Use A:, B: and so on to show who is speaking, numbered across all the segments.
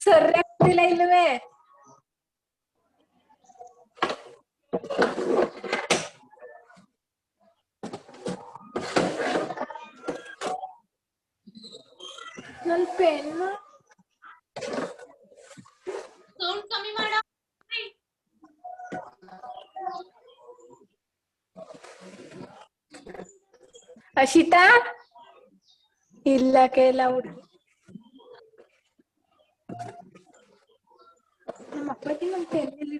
A: ಸರಿಯಾಗ್ತಿಲ್ಲ ಇಲ್ಲವೇ ನನ್ pen
B: sound ಕಮ್ಮಿ ಮಾಡ
A: ಅಶಿತಾ ಇಲ್ಲ ಕೇಳ ಹುಡುಗಿ ನಮ್ಮ ಅಪ್ಪಗೆ ನಮ್ ಪೆನ್ನಲ್ಲಿ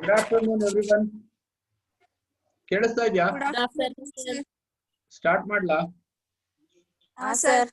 C: Good afternoon, everyone. ಕೇಳಿಸ್ತಾ ಇದೆಯಾ? ಸ್ಟಾರ್ಟ್ ಮಾಡ್ಲಾ?
B: ಸರ್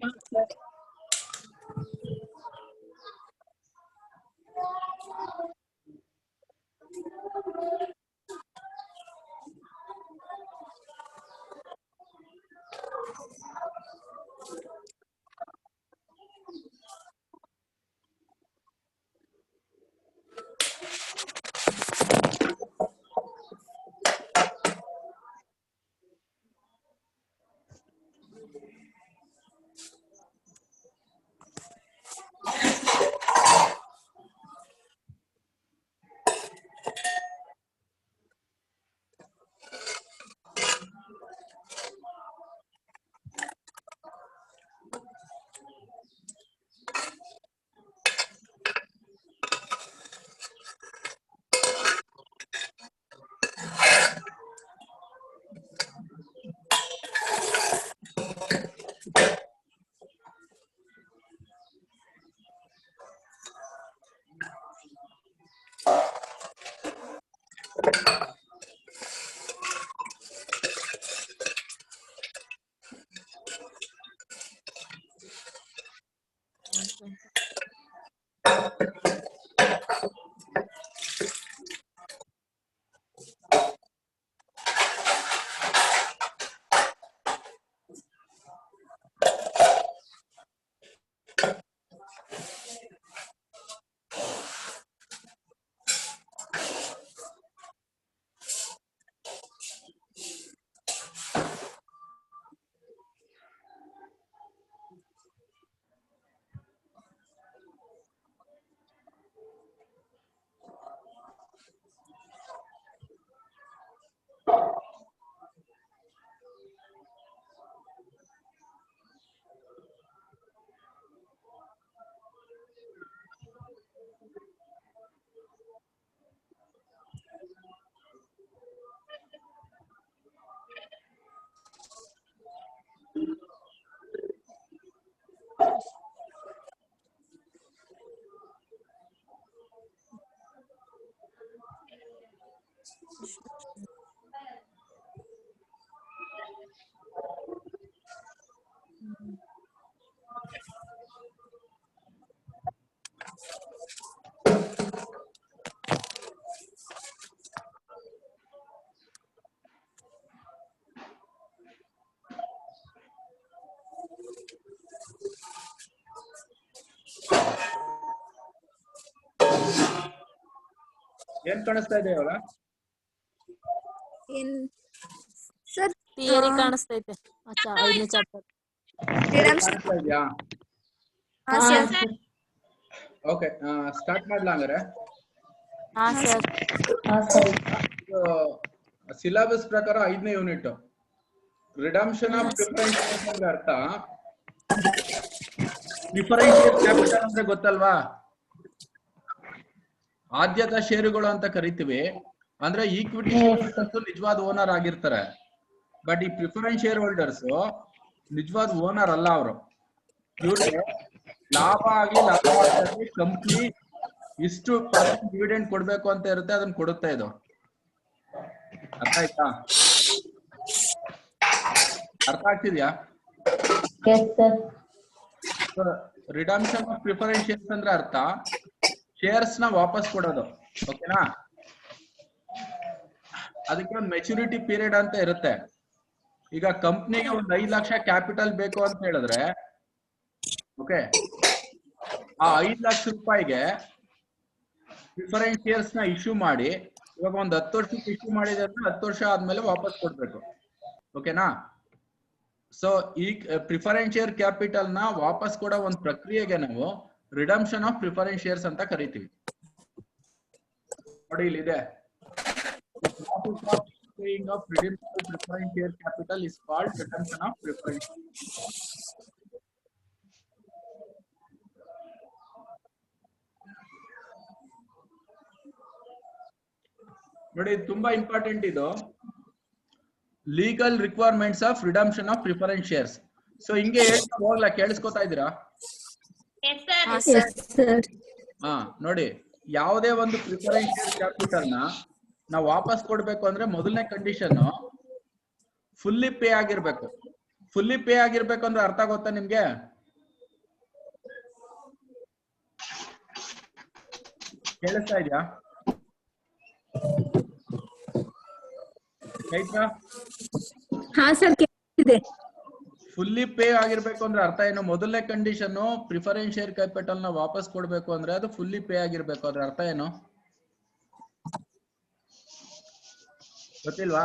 C: ಏನ್ ಕಾಣಿಸ್ತಾ ಇದೆ ಅವಳ?
A: ಸರ್
B: ಥಿಯರಿ ಕಾಣಿಸ್ತೈತೆ 5ನೇ ಚಾಪ್ಟರ್.
C: ಕಾಣಿಸ್ತಾ ಇದೆಯಾ? ಓಕೆ, ಸ್ಟಾರ್ಟ್ ಮಾಡ್ಲಾ ಹಂಗಾರೆ? ಸಿಲೆಬಸ್ ಪ್ರಕಾರ 5ನೇ ಯೂನಿಟ್ ರಿಡಂಪ್ಷನ್ ಆಫ್ ಡಿಫರೆನ್ಷಿಯೇಟ್ ಅಂದ್ರೆ ಅರ್ಥ ಡಿಫರೆನ್ಷಿಯೇಟ್ ಕ್ಯಾಪಿಟಲ್ ಅಂದ್ರೆ ಗೊತ್ತಲ್ವಾ? ಆದ್ಯತಾ ಷೇರುಗಳು ಅಂತ ಕರಿತೀವಿ. ಅಂದ್ರೆ ಈಕ್ವಿಟಿ ನಿಜವಾದ ಓನರ್ ಆಗಿರ್ತಾರೆ. ಬಟ್ ಈ ಪ್ರಿಫರೆನ್ಸ್ ಶೇರ್ ಹೋಲ್ಡರ್ಸ್ ನಿಜವಾದ ಓನರ್ ಅಲ್ಲ ಅವರು. ಇವ್ರಿಗೆ ಲಾಭ ಆಗ್ಲಿ ಕಂಪ್ನಿ ಇಷ್ಟು % ಡಿವಿಡೆಂಡ್ ಕೊಡ್ಬೇಕು ಅಂತ ಇರುತ್ತೆ, ಅದನ್ನ ಕೊಡುತ್ತೆ ಇದು. ಅರ್ಥ ಆಯ್ತಾ? ಅರ್ಥ ಆಗ್ತಿದ್ಯಾ? ರಿಡಂಪ್ಷನ್ ಆಫ್ ಪ್ರಿಫರೆನ್ಸ್ ಶೇರ್ಸ್ ಅಂದ್ರೆ ಅರ್ಥ ಶೇರ್ಸ್ ನ ವಾಪಸ್ ಕೊಡೋದು. ಓಕೆನಾ? ಅದಕ್ಕೆ ಒಂದು ಮೆಚುರಿಟಿ ಪೀರಿಯಡ್ ಅಂತ ಇರುತ್ತೆ. ಈಗ ಕಂಪ್ನಿಗೆ ಒಂದು 5 ಲಕ್ಷ ಕ್ಯಾಪಿಟಲ್ ಬೇಕು ಅಂತ ಹೇಳಿದ್ರೆ, ಓಕೆ, ಆ 5 ಲಕ್ಷ ರೂಪಾಯಿಗೆ ಪ್ರಿಫರೆನ್ಸ್ ಶೇರ್ಸ್ ನ ಇಶ್ಯೂ ಮಾಡಿ, ಇವಾಗ ಒಂದು 10 ವರ್ಷಕ್ಕೆ ಇಶ್ಯೂ ಮಾಡಿದ್ರೆ 10 ವರ್ಷ ಆದ್ಮೇಲೆ ವಾಪಸ್ ಕೊಡ್ಬೇಕು. ಓಕೆನಾ? ಸೊ ಈ ಪ್ರಿಫರೆನ್ಸ್ ಶೇರ್ ಕ್ಯಾಪಿಟಲ್ ನ ವಾಪಸ್ ಕೊಡೋ ಒಂದು ಪ್ರಕ್ರಿಯೆಗೆ ನಾವು ರಿಡಂಪ್ಷನ್ ಆಫ್ ಪ್ರಿಫರೆನ್ಸ್ ಶೇರ್ಸ್ ಅಂತ ಕರಿತೀವಿ. ನೋಡಿ ಇಲ್ಲಿದೆ, of redeemable preference share capital is called redemption of preference. ನೋಡಿ ತುಂಬಾ ಇಂಪಾರ್ಟೆಂಟ್ ಇದು, legal requirements of redemption of preference shares. So ಹಿಂಗೆ ಹೇಳ್ತಾ ಹೋಗ್ಲಾ? ಕೇಳಿಸ್ಕೊತಾ ಇದ್ದೀರಾ? ಹಾ, ನೋಡಿ, ಯಾವುದೇ ಒಂದು ಪ್ರಿಫರೆನ್ಸ್ ಶೇರ್ ಕ್ಯಾಪಿಟಲ್ ನ ನಾವು ವಾಪಸ್ ಕೊಡ್ಬೇಕು ಅಂದ್ರೆ ಮೊದಲನೇ ಕಂಡೀಷನ್ ಫುಲ್ಲಿ ಪೇ ಆಗಿರ್ಬೇಕು. ಫುಲ್ಲಿ ಪೇ ಆಗಿರ್ಬೇಕು ಅಂದ್ರೆ ಅರ್ಥ ಗೊತ್ತಾ ನಿಮ್ಗೆ? ಕೇಳಿಸ್ತಾ ಇದೆಯಾ?
A: ಹಾ ಸರ್, ಕೇಳಿಸ್ತಿದೆ.
C: ಫುಲ್ಲಿ ಪೇ ಆಗಿರ್ಬೇಕು ಅಂದ್ರೆ ಅರ್ಥ ಏನು? ಮೊದಲನೇ ಕಂಡೀಷನ್ ಪ್ರಿಫರೆನ್ಸ್ ಶೇರ್ ಕ್ಯಾಪಿಟಲ್ ನ ವಾಪಸ್ ಕೊಡ್ಬೇಕು ಅಂದ್ರೆ ಅದು ಫುಲ್ಲಿ ಪೇ ಆಗಿರ್ಬೇಕು. ಅದ್ರ ಅರ್ಥ ಏನು ಗೊತ್ತಿಲ್ವಾ?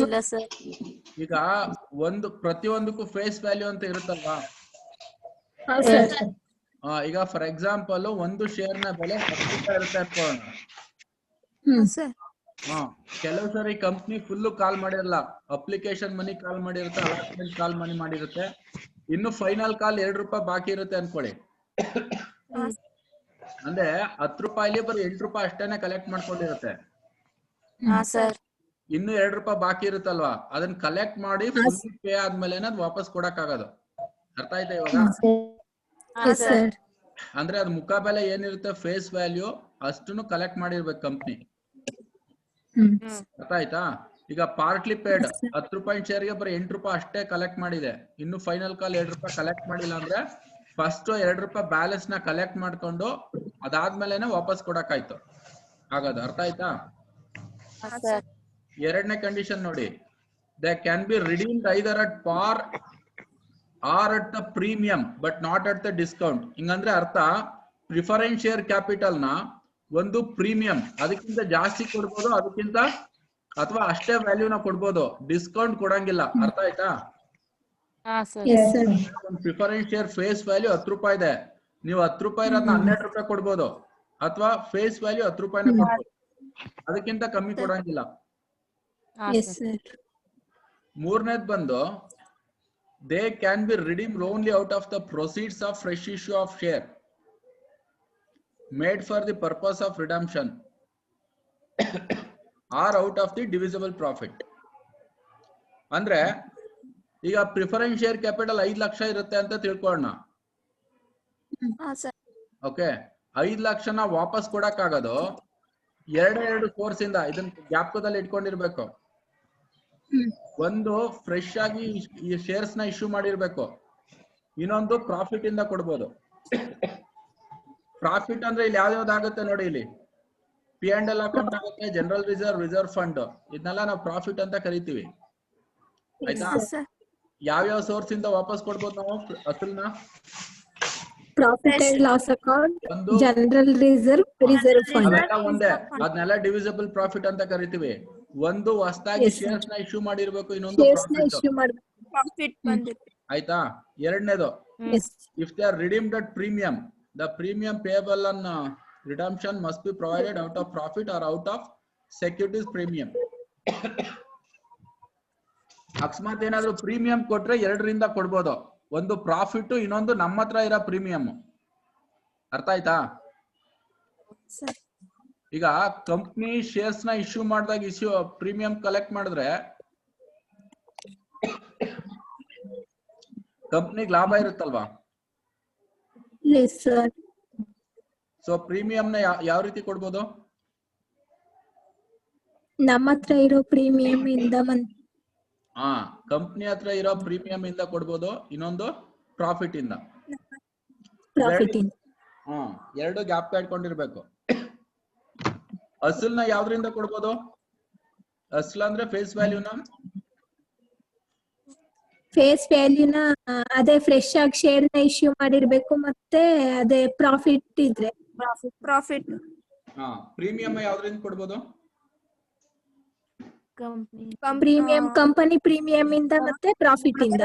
B: ಇಲ್ಲ ಸರ್.
C: ಈಗ ಪ್ರತಿಯೊಂದಕ್ಕೂ ಫೇಸ್ ವ್ಯಾಲ್ಯೂ ಅಂತ ಇರುತ್ತಲ್ವಾ? ಈಗ ಫಾರ್ ಎಕ್ಸಾಂಪಲ್ ಒಂದು ಶೇರ್ ನ ಬೆಲೆ 10 ರೂಪಾಯಿ ಇರುತ್ತೆ ಅನ್ಕೋಣ. ಕೆಲವು ಸರಿ ಕಂಪ್ನಿ ಫುಲ್ ಕಾಲ್ ಮಾಡಿರಲ್ಲ, ಅಪ್ಲಿಕೇಶನ್ ಮನಿ ಕಾಲ್ ಮಾಡಿರುತ್ತೆ, ಅಲಾಟ್ಮೆಂಟ್ ಕಾಲ್ ಮನಿ ಮಾಡಿರುತ್ತೆ, ಇನ್ನು ಫೈನಲ್ ಕಾಲ್ 2 ರೂಪಾಯಿ ಬಾಕಿ ಇರುತ್ತೆ ಅನ್ಕೊಳ್ಳಿ. ಅಂದ್ರೆ 10 ರೂಪಾಯಿಲಿ ಬರೀ 8 ರೂಪಾಯಿ ಅಷ್ಟೇನೆ ಕಲೆಕ್ಟ್ ಮಾಡ್ಕೊಂಡಿರುತ್ತೆ. ಇನ್ನು 2 ರೂಪಾಯಿ ಬಾಕಿ ಇರುತ್ತಲ್ವಾ, ಅದನ್ನ ಕಲೆಕ್ಟ್ ಮಾಡಿ ಫುಲ್ ಪೇ ಆದ್ಮೇಲೆ ಅದು ವಾಪಸ್ ಕೊಡಕ್ ಆಗೋದು. ಅರ್ಥ ಆಯ್ತಾ ಇವಾಗ? ಅಂದ್ರೆ ಅದ್ ಮುಖಾಬೆಲೆ ಏನಿರುತ್ತೆ ಫೇಸ್ ವ್ಯಾಲ್ಯೂ ಅಷ್ಟನ್ನು ಕಲೆಕ್ಟ್ ಮಾಡಿರ್ಬೇಕು ಕಂಪ್ನಿ. ಅರ್ಥ ಆಯ್ತಾ? ಈಗ ಪಾರ್ಟ್ಲಿ ಪೇಡ್ 10 ರೂಪಾಯಿ ಶೇರ್ಗೆ ಬರೀ 8 ರೂಪಾಯಿ ಅಷ್ಟೇ ಕಲೆಕ್ಟ್ ಮಾಡಿದೆ, ಇನ್ನು ಫೈನಲ್ ಕಾಲ್ 2 ರೂಪಾಯಿ ಕಲೆಕ್ಟ್ ಮಾಡಿಲ್ಲ ಅಂದ್ರೆ ಫಸ್ಟ್ 2 ರೂಪಾಯಿ ಬ್ಯಾಲೆನ್ಸ್ ನ ಕಲೆಕ್ಟ್ ಮಾಡ್ಕೊಂಡು ಅದಾದ್ಮೇಲೆನೆ ವಾಪಸ್ ಕೊಡಕ್ಕಾಯ್ತು ಆಗೋದು. ಅರ್ಥ ಆಯ್ತಾ? ಎರಡನೇ ಕಂಡೀಷನ್ ನೋಡಿ, they can be redeemed either at par or at the premium but not at the discount. ಹಿಂಗಂದ್ರೆ ಅರ್ಥ ಪ್ರಿಫರೆನ್ಸ್ ಶೇರ್ ಕ್ಯಾಪಿಟಲ್ ನ ಒಂದು ಪ್ರೀಮಿಯಂ ಅದಕ್ಕಿಂತ ಜಾಸ್ತಿ ಕೊಡ್ಬೋದು, ಅದಕ್ಕಿಂತ ಅಥವಾ ಅಷ್ಟೇ ವ್ಯಾಲ್ಯೂನ ಕೊಡ್ಬೋದು, ಡಿಸ್ಕೌಂಟ್ ಕೊಡಂಗಿಲ್ಲ. ಅರ್ಥ ಆಯ್ತಾ? ಪ್ರಿಫರೆನ್ಸ್ ಶೇರ್ ಫೇಸ್ ವ್ಯಾಲ್ಯೂ 10 ರೂಪಾಯಿ ಇದೆ, ನೀವು 10 ರೂಪಾಯಿ ಇರೋದನ್ನ 12 ರೂಪಾಯಿ ಕೊಡ್ಬೋದು, ಅಥವಾ ಫೇಸ್ ವ್ಯಾಲ್ಯೂ 10 ರೂಪಾಯಿನ ಕೊಡ್ಬೋದು, ಅದಕ್ಕಿಂತ ಕಮ್ಮಿ ಕೊಡಂಗಿಲ್ಲ. ಮೂರನೇದ್ ಬಂದು they can be redeemed only out of the proceeds of fresh issue of share made for the purpose of redemption or out of the divisible profit. ಅಂದ್ರೆ ಈಗ ಪ್ರಿಫರೆನ್ಸ್ ಶೇರ್ ಕ್ಯಾಪಿಟಲ್ 5 ಲಕ್ಷ ಇರುತ್ತೆ ಅಂತ ತಿಳ್ಕೊಳ್ಳೋಣ. ಓಕೆ, 5 ಲಕ್ಷನ ವಾಪಸ್ ಕೊಡಕ್ ಆಗೋದು ಎರಡು ಸೋರ್ಸ್ ಇಂದ. ಇದನ್ನ ಜ್ಞಾಪಕದಲ್ಲಿ ಇಟ್ಕೊಂಡಿರ್ಬೇಕು. ಒಂದು ಫ್ರೆಶ್ ಆಗಿ ಈ ಶೇರ್ಸ್ ನ ಇಶ್ಯೂ ಮಾಡಿರ್ಬೇಕು, ಇನ್ನೊಂದು ಪ್ರಾಫಿಟ್ ಇಂದ ಕೊಡ್ಬೋದು. ಪ್ರಾಫಿಟ್ ಅಂದ್ರೆ ಇಲ್ಲಿ ಯಾವ್ದಾಗುತ್ತೆ ನೋಡಿ, ಇಲ್ಲಿ P&L ಅಕೌಂಟ್ ಆಗುತ್ತೆ, ಜನರಲ್ ರಿಸರ್ವ್, ರಿಸರ್ವ್ ಫಂಡ್, ಇದನ್ನೆಲ್ಲ ನಾವು ಪ್ರಾಫಿಟ್ ಅಂತ ಕರಿತೀವಿ. ಆಯ್ತಾ? ಯಾವ್ಯಾವ ಸೋರ್ಸ್ ಇಂದ ವಾಪಸ್ ಕೊಡ್ಬೋದು ನಾವು ಅಸಲ್ನ?
A: Profit and loss account, general reserve, reserve fund,
C: ಒಂದೇ. ಅದನ್ನೆಲ್ಲ ಡಿವಿಸಿಬಲ್ ಪ್ರಾಫಿಟ್ ಅಂತ ಕರಿತೀವಿ. ಒಂದು ಹೊಸದಾಗಿ ಶೇರ್ಸ್ ನ ಇಶ್ಯೂ ಮಾಡಿರ್ಬೇಕು, ಇನ್ನೊಂದು ಪ್ರಾಫಿಟ್. ಆಯ್ತಾ? ಎರಡನೇದು, if they are redeemed at premium, the premium payable on redemption must be provided out of profit or out of securities premium. ಅಕಸ್ಮಾತ್ ಏನಾದ್ರು ಪ್ರೀಮಿಯಂ ಕೊಟ್ರೆ 2ರಿಂದ ಕೊಡ್ಬೋದು, ಒಂದು ಪ್ರಾಫಿಟ್, ಇನ್ನೊಂದು ನಮ್ಮ ಹತ್ರ ಇರೋ ಪ್ರೀಮಿಯಂ. ಅರ್ಥ ಆಯ್ತಾ? ಈಗ ಕಂಪ್ನಿ ಶೇರ್ಸ್ ನ ಇಶ್ಯೂ ಮಾಡಿದಾಗ ಪ್ರೀಮಿಯಂ ಕಲೆಕ್ಟ್ ಮಾಡಿದ್ರೆ ಕಂಪ್ನಿಗೆ ಲಾಭ ಇರುತ್ತಲ್ವಾ?
A: Yes sir.
C: ಸೊ ಪ್ರೀಮಿಯಂನ ಯಾವ ರೀತಿ ಕೊಡ್ಬೋದು?
A: ನಮ್ಮ ಹತ್ರ ಇರೋ ಪ್ರೀಮಿಯಂ ಇಂದ
C: ಕಂಪ್ನಿ ಹತ್ರ ಇರೋ ಪ್ರೀಮಿಯಂ ಇಂದ ಕೊಡ್ಬೋದು, ಇನ್ನೊಂದು ಪ್ರಾಫಿಟ್ ಇಂದ.
A: ಪ್ರಾಫಿಟ್ ಇಂದ.
C: ಎರಡು ಗ್ಯಾಪ್ ಇಟ್ಕೊಂಡಿರ್ಬೇಕು. ಅಸಲ್ನ ಯಾವ್ದ್ರಿಂದ ಕೊಡ್ಬೋದು? ಅಸಲ್ ಅಂದ್ರೆ ಫೇಸ್ ವ್ಯಾಲ್ಯೂನ
A: ಅದೇ ಫ್ರೆಶ್ ಆಗಿ ಶೇರ್ ನ ಇಶ್ಯೂ ಮಾಡಿರ್ಬೇಕು, ಮತ್ತೆ ಅದೇ ಪ್ರಾಫಿಟ್ ಇದ್ರೆ
B: ಪ್ರಾಫಿಟ್.
C: ಪ್ರೀಮಿಯಂ ಯಾವ್ದ್ರಿಂದ ಕೊಡ್ಬೋದು?
A: ಕಂಪನಿ ಪ್ರೀಮಿಯಂ ಇಂದ ಮತ್ತೆ ಪ್ರಾಫಿಟ್ ಇಂದ.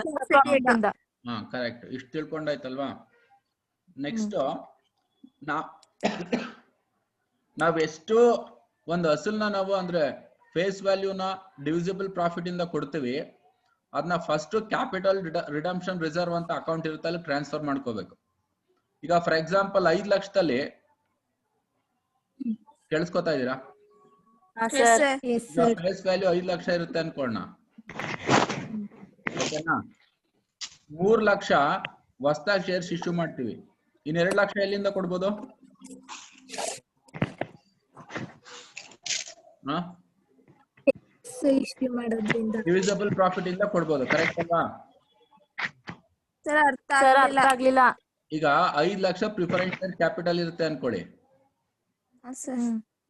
C: ಕರೆಕ್ಟ್. ಇಷ್ಟು ತಿಳ್ಕೊಂಡಾಯ್ತಲ್ವಾ? ನೆಕ್ಸ್ಟ್ ನಾವೆಷ್ಟು ಒಂದು ಅಸಲ್ನ ನಾವು ಅಂದ್ರೆ ಫೇಸ್ ವ್ಯಾಲ್ಯೂನ ಡಿವಿಸಿಬಲ್ ಪ್ರಾಫಿಟ್ ಇಂದ ಕೊಡ್ತೀವಿ, ಅದನ್ನ ಫಸ್ಟ್ ಕ್ಯಾಪಿಟಲ್ ರಿಡಂಪ್ಷನ್ ರಿಸರ್ವ್ ಅಂತ ಅಕೌಂಟ್ ಇರುತ್ತೆ, ಅಲ್ಲಿ ಟ್ರಾನ್ಸ್ಫರ್ ಮಾಡ್ಕೋಬೇಕು. ಈಗ ಫಾರ್ ಎಕ್ಸಾಂಪಲ್ 5 ಲಕ್ಷದಲ್ಲಿ ಕೇಳಿಸ್ಕೊತಾ ಇದೀರಾ? ಫೇಸ್ ವ್ಯಾಲ್ಯೂ 5 ಲಕ್ಷ ಇರುತ್ತೆ ಅನ್ಕೊಳ್ಳೋಣ, ಓಕೆನಾ? 3 ಲಕ್ಷ ಹೊಸದಾಗಿ ಶೇರ್ಸ್ ಇಶ್ಯೂ ಮಾಡ್ತೀವಿ. ಇನ್ 2 ಲಕ್ಷ ಎಲ್ಲಿಂದ ಕೊಡ್ಬೋದು? ಡಿವಿಸಿಬಲ್ ಪ್ರಾಫಿಟ್ ಇಂದ ಕೊಡ್ಬೋದು, ಕರೆಕ್ಟ್ ಅಲ್ವಾ?
B: ಅರ್ಥ ಆಗ್ಲಿಲ್ಲ.
C: ಈಗ 5 ಲಕ್ಷ ಪ್ರಿಫರೆನ್ಸ್ ಶೇರ್ ಕ್ಯಾಪಿಟಲ್ ಇರುತ್ತೆ ಅನ್ಕೊಳ್ಳಿ.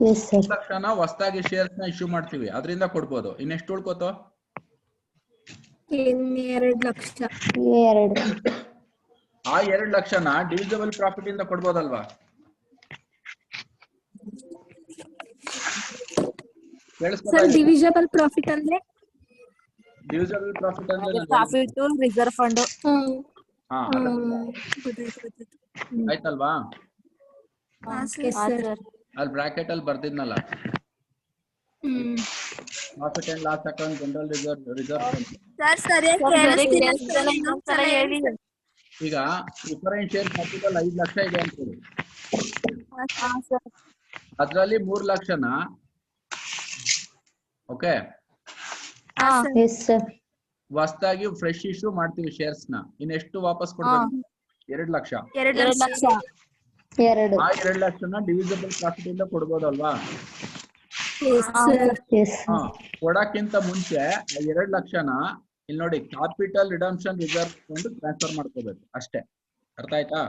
D: 2
C: ಲಕ್ಷನ ಹೊಸದಾಗಿ ಶೇರ್ಸ್ ನ ಇಶ್ಯೂ ಮಾಡ್ತೀವಿ, ಅದರಿಂದ ಕೊಡ್ಬೋದು. ಇನ್ನೆಷ್ಟು ಉಳ್ಕೋತು?
A: 2 ಲಕ್ಷ.
C: ಆ 2 ಲಕ್ಷನ ಡಿವಿಸಿಬಲ್ ಪ್ರಾಫಿಟ್ ಇಂದ ಕೊಡ್ಬೋದಲ್ವಾ?
A: ಡಿವಿಸಿಬಲ್ ಪ್ರಾಫಿಟ್ ಅಂದ್ರೆ
B: ಪ್ರಾಫಿಟ್ ರಿಸರ್ವ್ ಫಂಡ್.
C: ಆಯ್ತಲ್ವಾ? ಅಲ್ಲಿ ಬ್ರಾಕೆಟ್ ಅಲ್ಲಿ ಬರ್ದಿದ್ನಲ್ಲ, profit and loss account, general reserve fund. ಈಗ ಪ್ರಿಫರೆನ್ಸ್ ಶೇರ್ ಕ್ಯಾಪಿಟಲ್ 5 ಲಕ್ಷ ಇದೆ ಅನ್ಕೊಳ್ಳಿ, ಅದ್ರಲ್ಲಿ 3 ಲಕ್ಷನ ಓಕೆ ಹೊಸದಾಗಿ ಫ್ರೆಶ್ ಇಶ್ಯೂ ಮಾಡ್ತೀವಿ ಶೇರ್ಸ್ ನ. ಇನ್ನೆಷ್ಟು ವಾಪಸ್ ಕೊಡ್ಬೇಕು? 2 ಲಕ್ಷ. ಆ 2 ಲಕ್ಷನ ಡಿವಿಸಿಬಲ್ ಪ್ರಾಫಿಟ್ ಇಂದ ಕೊಡ್ಬೋದಲ್ವಾ? ಕೊಡಕ್ಕಿಂತ ಮುಂಚೆ 2 ಲಕ್ಷನ ಇಲ್ಲಿ ನೋಡಿ capital redemption reserve fund transfer ಮಾಡ್ಕೋಬೇಕು ಅಷ್ಟೇ. ಅರ್ಥ ಆಯ್ತಾ?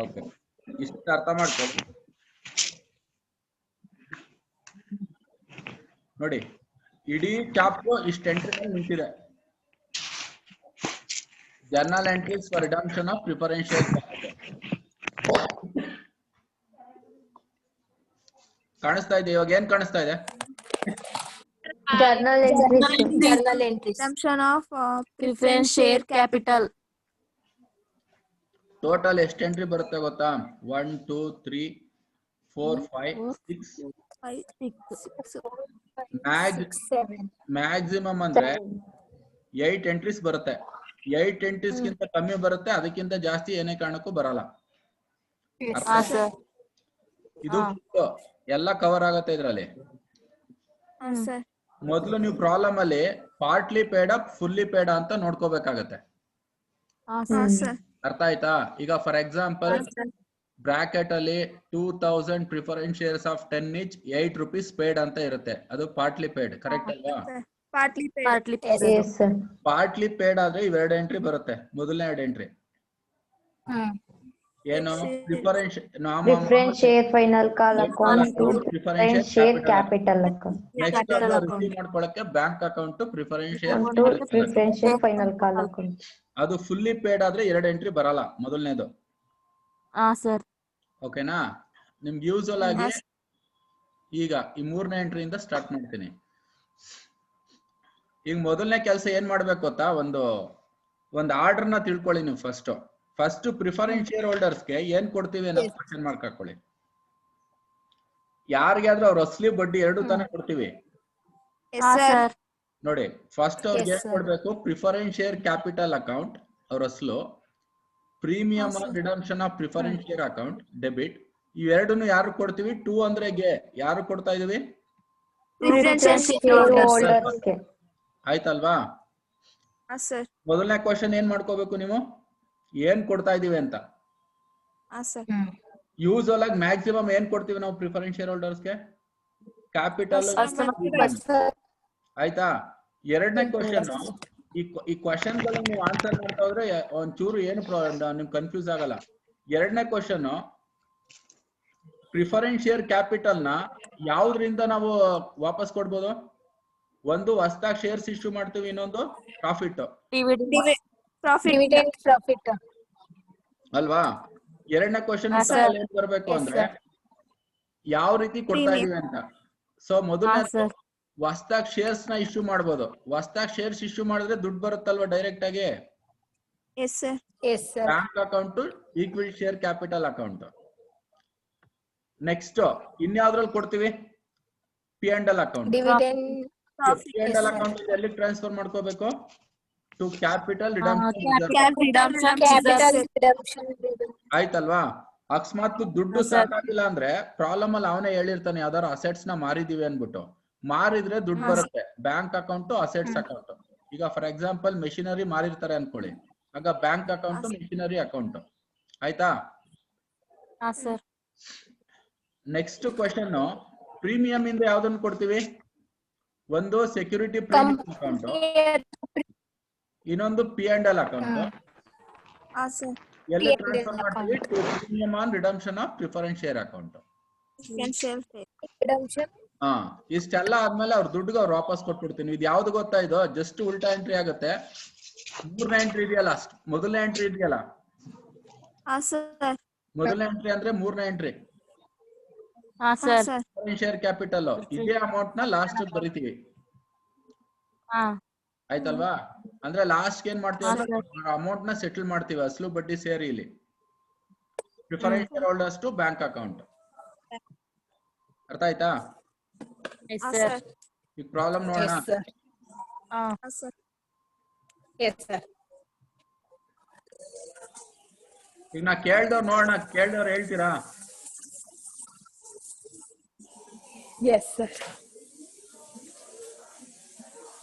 C: ಓಕೆ, ಇಷ್ಟ ಅರ್ಥ ಮಾಡ್ಕೊಳ್ಳಿ. ನೋಡಿ, ಇಡೀ ಚಾಪ್ಟರ್ ಇಷ್ಟು ಎಂಟ್ರಿ ನಿಂತಿದೆ. Journal entries for redemption of preference share. ಕಾಣಿಸ್ತಾ ಇದೆ? ಇವಾಗ ಏನ್ ಕಾಣಿಸ್ತಾ ಇದೆ?
D: Journal entries.
B: Redemption of preference share capital.
C: Total ಎಷ್ಟು ಎಂಟ್ರಿ ಬರುತ್ತೆ ಗೊತ್ತಾ? 1 2 3 4 5 6 ಮ್ಯಾಕ್ಸಿಮಮ್ ಅಂದ್ರೆ 8 ಎಂಟ್ರೀಸ್ ಬರುತ್ತೆ. 8 ಎಂಟ್ರೀಸ್ ಗಿಂತ ಕಮ್ಮಿ ಬರುತ್ತೆ, ಅದಕ್ಕಿಂತ ಜಾಸ್ತಿ ಏನೇ ಕಾರಣಕ್ಕೂ ಬರಲ್ಲ. ಇದು ಎಲ್ಲ ಕವರ್ ಆಗತ್ತೆ ಇದ್ರಲ್ಲಿ. ಮೊದಲು ನೀವು ಪ್ರಾಬ್ಲಮ್ ಅಲ್ಲಿ partly paid up fully paid ಅಂತ ನೋಡ್ಕೋಬೇಕಾಗತ್ತೆ. ಅರ್ಥ ಆಯ್ತಾ? ಈಗ ಫಾರ್ ಎಕ್ಸಾಂಪಲ್ ಬ್ರಾಕೆಟ್ ಅಲ್ಲಿ 2000 preference shares of 10 each 8 rupees paid ಅಂತ ಇರುತ್ತೆ, ಅದು ಪಾರ್ಟ್ಲಿ ಪೇಡ್. ಕರೆಕ್ಟ್ ಅಲ್ವಾ? ಪಾರ್ಟ್ಲಿ ಪೇಡ್ ಆದ್ರೆ ಇವೆರಡು ಎಂಟ್ರಿ ಬರುತ್ತೆ. ಮೊದಲನೇ 2 ಎಂಟ್ರಿ ಏನು? Preference
D: share final call account, preference share capital account.
C: Next receive ಮಾಡ್ಕೊಳ್ಳಕ್ಕೆ bank account, preference
D: share final call account.
C: ಅದು ಫುಲ್ಲಿ ಪೇಡ್ ಆದ್ರೆ 2 ಎಂಟ್ರಿ ಬರಲ್ಲ, ಮೊದಲನೇದು. ಓಕೆನಾ? ನಿಮ್ಗೆ ಯೂಸಲ್ ಆಗಿ ಈಗ ಈ 3ನೇ ಎಂಟ್ರಿಯಿಂದ ಸ್ಟಾರ್ಟ್ ಮಾಡ್ತೀನಿ. ಈಗ ಮೊದಲನೇ ಕೆಲಸ ಏನ್ ಮಾಡ್ಬೇಕು ಗೊತ್ತಾ? ಒಂದು ಆರ್ಡರ್ ನ ತಿಳ್ಕೊಳ್ಳಿ ನೀವು. ಫಸ್ಟ್ ಪ್ರಿಫರೆನ್ಸ್ ಶೇರ್ ಹೋಲ್ಡರ್ಸ್ಗೆ ಏನ್ ಕೊಡ್ತೀವಿ ಅನ್ನೋ ಕ್ವಶನ್ ಮಾರ್ಕ್ ಹಾಕೊಳ್ಳಿ. ಯಾರಿಗಾದ್ರೂ ಅವ್ರ ಅಸಲಿ ಬಡ್ಡಿ 2 ತಾನೇ ಕೊಡ್ತೀವಿ. ನೋಡಿ, ಫಸ್ಟ್ ಅವ್ರಿಗೆ ಏನ್ ಕೊಡ್ಬೇಕು? ಪ್ರಿಫರೆನ್ಸ್ ಶೇರ್ ಕ್ಯಾಪಿಟಲ್ ಅಕೌಂಟ್ ಅವ್ರ ಅಸಲು, premium redemption of preference share account debit. ಇವೆರಡನ್ನು ಯಾರು ಕೊಡ್ತೀವಿ? 2 ಅಂದ್ರೆ ಯಾರು ಕೊಡ್ತಾ ಇದೀವಿ?
B: ಪ್ರಿಫರೆನ್ಸ್
D: ಶೇರ್ ಹೋಲ್ಡರ್ಸ್ಗೆ.
C: ಆಯ್ತಲ್ವಾ?
B: ಹಾ ಸರ್.
C: ಮೊದಲನೇ ಕ್ವಶನ್ ಏನ್ ಮಾಡ್ಕೋಬೇಕು ನೀವು, ಏನ್ ಕೊಡ್ತಾ ಇದೀವಿ ಅಂತ.
B: ಹಾ ಸರ್.
C: ಯೂಶುವಲ್ ಆಗಿ ಮ್ಯಾಕ್ಸಿಮಮ್ ಏನ್ ಕೊಡ್ತೀವಿ ನಾವು ಪ್ರಿಫರೆನ್ಸ್ ಶೇರ್ ಹೋಲ್ಡರ್ಸ್ಗೆ? ಕ್ಯಾಪಿಟಲ್. ಆಯ್ತಾ? ಎರಡನೇ ಕ್ವಶನ್, ಈ ಕ್ವಶನ್ ಗಳನ್ನ ನೀವು ಆನ್ಸರ್ ಮಾಡ್ತಾ ಹೋದ್ರೆ ಒಂಚೂರು ಏನು ನಿಮ್ಗೆ ಕನ್ಫ್ಯೂಸ್ ಆಗಲ್ಲ. ಎರಡನೇ ಕ್ವಶನ್, ಪ್ರಿಫರೆನ್ಸ್ ಶೇರ್ ಕ್ಯಾಪಿಟಲ್ ನ ಯಾವ್ದ್ರಿಂದ ನಾವು ವಾಪಸ್ ಕೊಡ್ಬೋದು? ಒಂದು ಹೊಸದಾಗಿ ಶೇರ್ಸ್ ಇಶ್ಯೂ ಮಾಡ್ತೀವಿ, ಇನ್ನೊಂದು ಪ್ರಾಫಿಟ್
A: ಪ್ರಾಫಿಟ್
C: ಅಲ್ವಾ? ಎರಡನೇ ಕ್ವಶನ್ ಏನ್ ಬರ್ಬೇಕು ಅಂದ್ರೆ ಯಾವ ರೀತಿ ಕೊಡ್ತಾ ಇದೀವಿ ಅಂತ. ಸೊ ಮೊದಲನೇ ಹೊಸದಾಗಿ ಶೇರ್ಸ್ ನ ಇಶ್ಯೂ ಮಾಡ್ಬೋದು. ಹೊಸದಾಗಿ ಶೇರ್ಸ್ ಇಶ್ಯೂ ಮಾಡಿದ್ರೆ ದುಡ್ಡು ಬರುತ್ತಲ್ವಾ ಡೈರೆಕ್ಟ್ ಆಗಿ? Bank account, equity share capital account. Next ಇನ್ಯಾವ್ದ್ರಲ್ಲಿ ಕೊಡ್ತೀವಿ? P&L account. P&L ಅಕೌಂಟ್ ಎಲ್ಲಿ ಟ್ರಾನ್ಸ್ಫರ್ ಮಾಡ್ಕೋಬೇಕು? ಟು ಕ್ಯಾಪಿಟಲ್ ಆಯ್ತಲ್ವಾ? ಅಕಸ್ಮಾತ್ ದುಡ್ಡು ಸಾಕಾಗಿಲ್ಲ ಅಂದ್ರೆ ಪ್ರಾಬ್ಲಮ್ ಅಲ್ಲಿ ಅವನೇ ಹೇಳಿರ್ತಾನೆ ಯಾವ್ದಾರು ಅಸೆಟ್ಸ್ ನ ಮಾರಿದೀವಿ ಅನ್ಬಿಟ್ಟು. ಮಾರಿದ್ರೆ ದುಡ್ಡು ಬರುತ್ತೆ. Bank account, assets account. ಈಗ ಫಾರ್ ಎಕ್ಸಾಂಪಲ್ ಮೆಷಿನರಿ ಮಾರಿರ್ತಾರೆ ಅನ್ಕೊಳ್ಳಿ, ಆಗ ಬ್ಯಾಂಕ್ ಅಕೌಂಟ್, ಮೆಷಿನರಿ ಅಕೌಂಟ್. ಆಯ್ತಾ? ನೆಕ್ಸ್ಟ್ ಕ್ವಶನ್, ಪ್ರೀಮಿಯಂ ಇಂದ ಯಾವ್ದನ್ನು ಕೊಡ್ತೀವಿ? ಒಂದು ಸೆಕ್ಯೂರಿಟಿ ಪ್ರೀಮಿಯಂ ಅಕೌಂಟ್, ಇನ್ನೊಂದು P&L ಅಕೌಂಟ್. ಎಲ್ಲಿ ಟ್ರಾನ್ಸ್ಫರ್ ಮಾಡ್ತೀವಿ? To premium on redemption of preference share account. ಇಷ್ಟೆಲ್ಲ ಆದ್ಮೇಲೆ ಅವ್ರ ದುಡ್ಡುಗೆ ಅವ್ರು ವಾಪಸ್ ಕೊಟ್ಬಿಡ್ತೀನಿ. ಇದು ಯಾವ್ದು ಗೊತ್ತಾ? ಇದು ಜಸ್ಟ್ ಉಲ್ಟಾ ಎಂಟ್ರಿ ಆಗುತ್ತೆ. ಮೂರನೇ ಎಂಟ್ರಿ ಇದೆಯಲ್ಲ, ಮೊದಲನೇ ಎಂಟ್ರಿ ಇದೆಯಲ್ಲ, ಮೊದಲನೇ ಎಂಟ್ರಿ ಅಂದ್ರೆ ಮೂರನೇ ಎಂಟ್ರಿ ಶೇರ್ ಕ್ಯಾಪಿಟಲ್. ಇದೇ ಅಮೌಂಟ್ ನ ಲಾಸ್ಟ್ ಬರಿತೀವಿ. ಆಯ್ತಲ್ವಾ? ಅಂದ್ರೆ ಲಾಸ್ಟ್ ಏನ್ ಮಾಡ್ತೀವಿ? ಅಮೌಂಟ್ ನ ಸೆಟಲ್ ಮಾಡ್ತೀವಿ, ಅಸಲು ಬಡ್ಡಿ ಸೇರಿ ಇಲ್ಲಿ. Preference share holders to bank account. ಅರ್ಥ ಆಯ್ತಾ? ಈಗ ಪ್ರಾಬ್ಲಮ್ ನೋಡೋಣ. ಈಗ ನಾ ಕೇಳ್ದವ್ರು ನೋಡೋಣ, ಕೇಳ್ದವ್ರು ಹೇಳ್ತೀರಾ?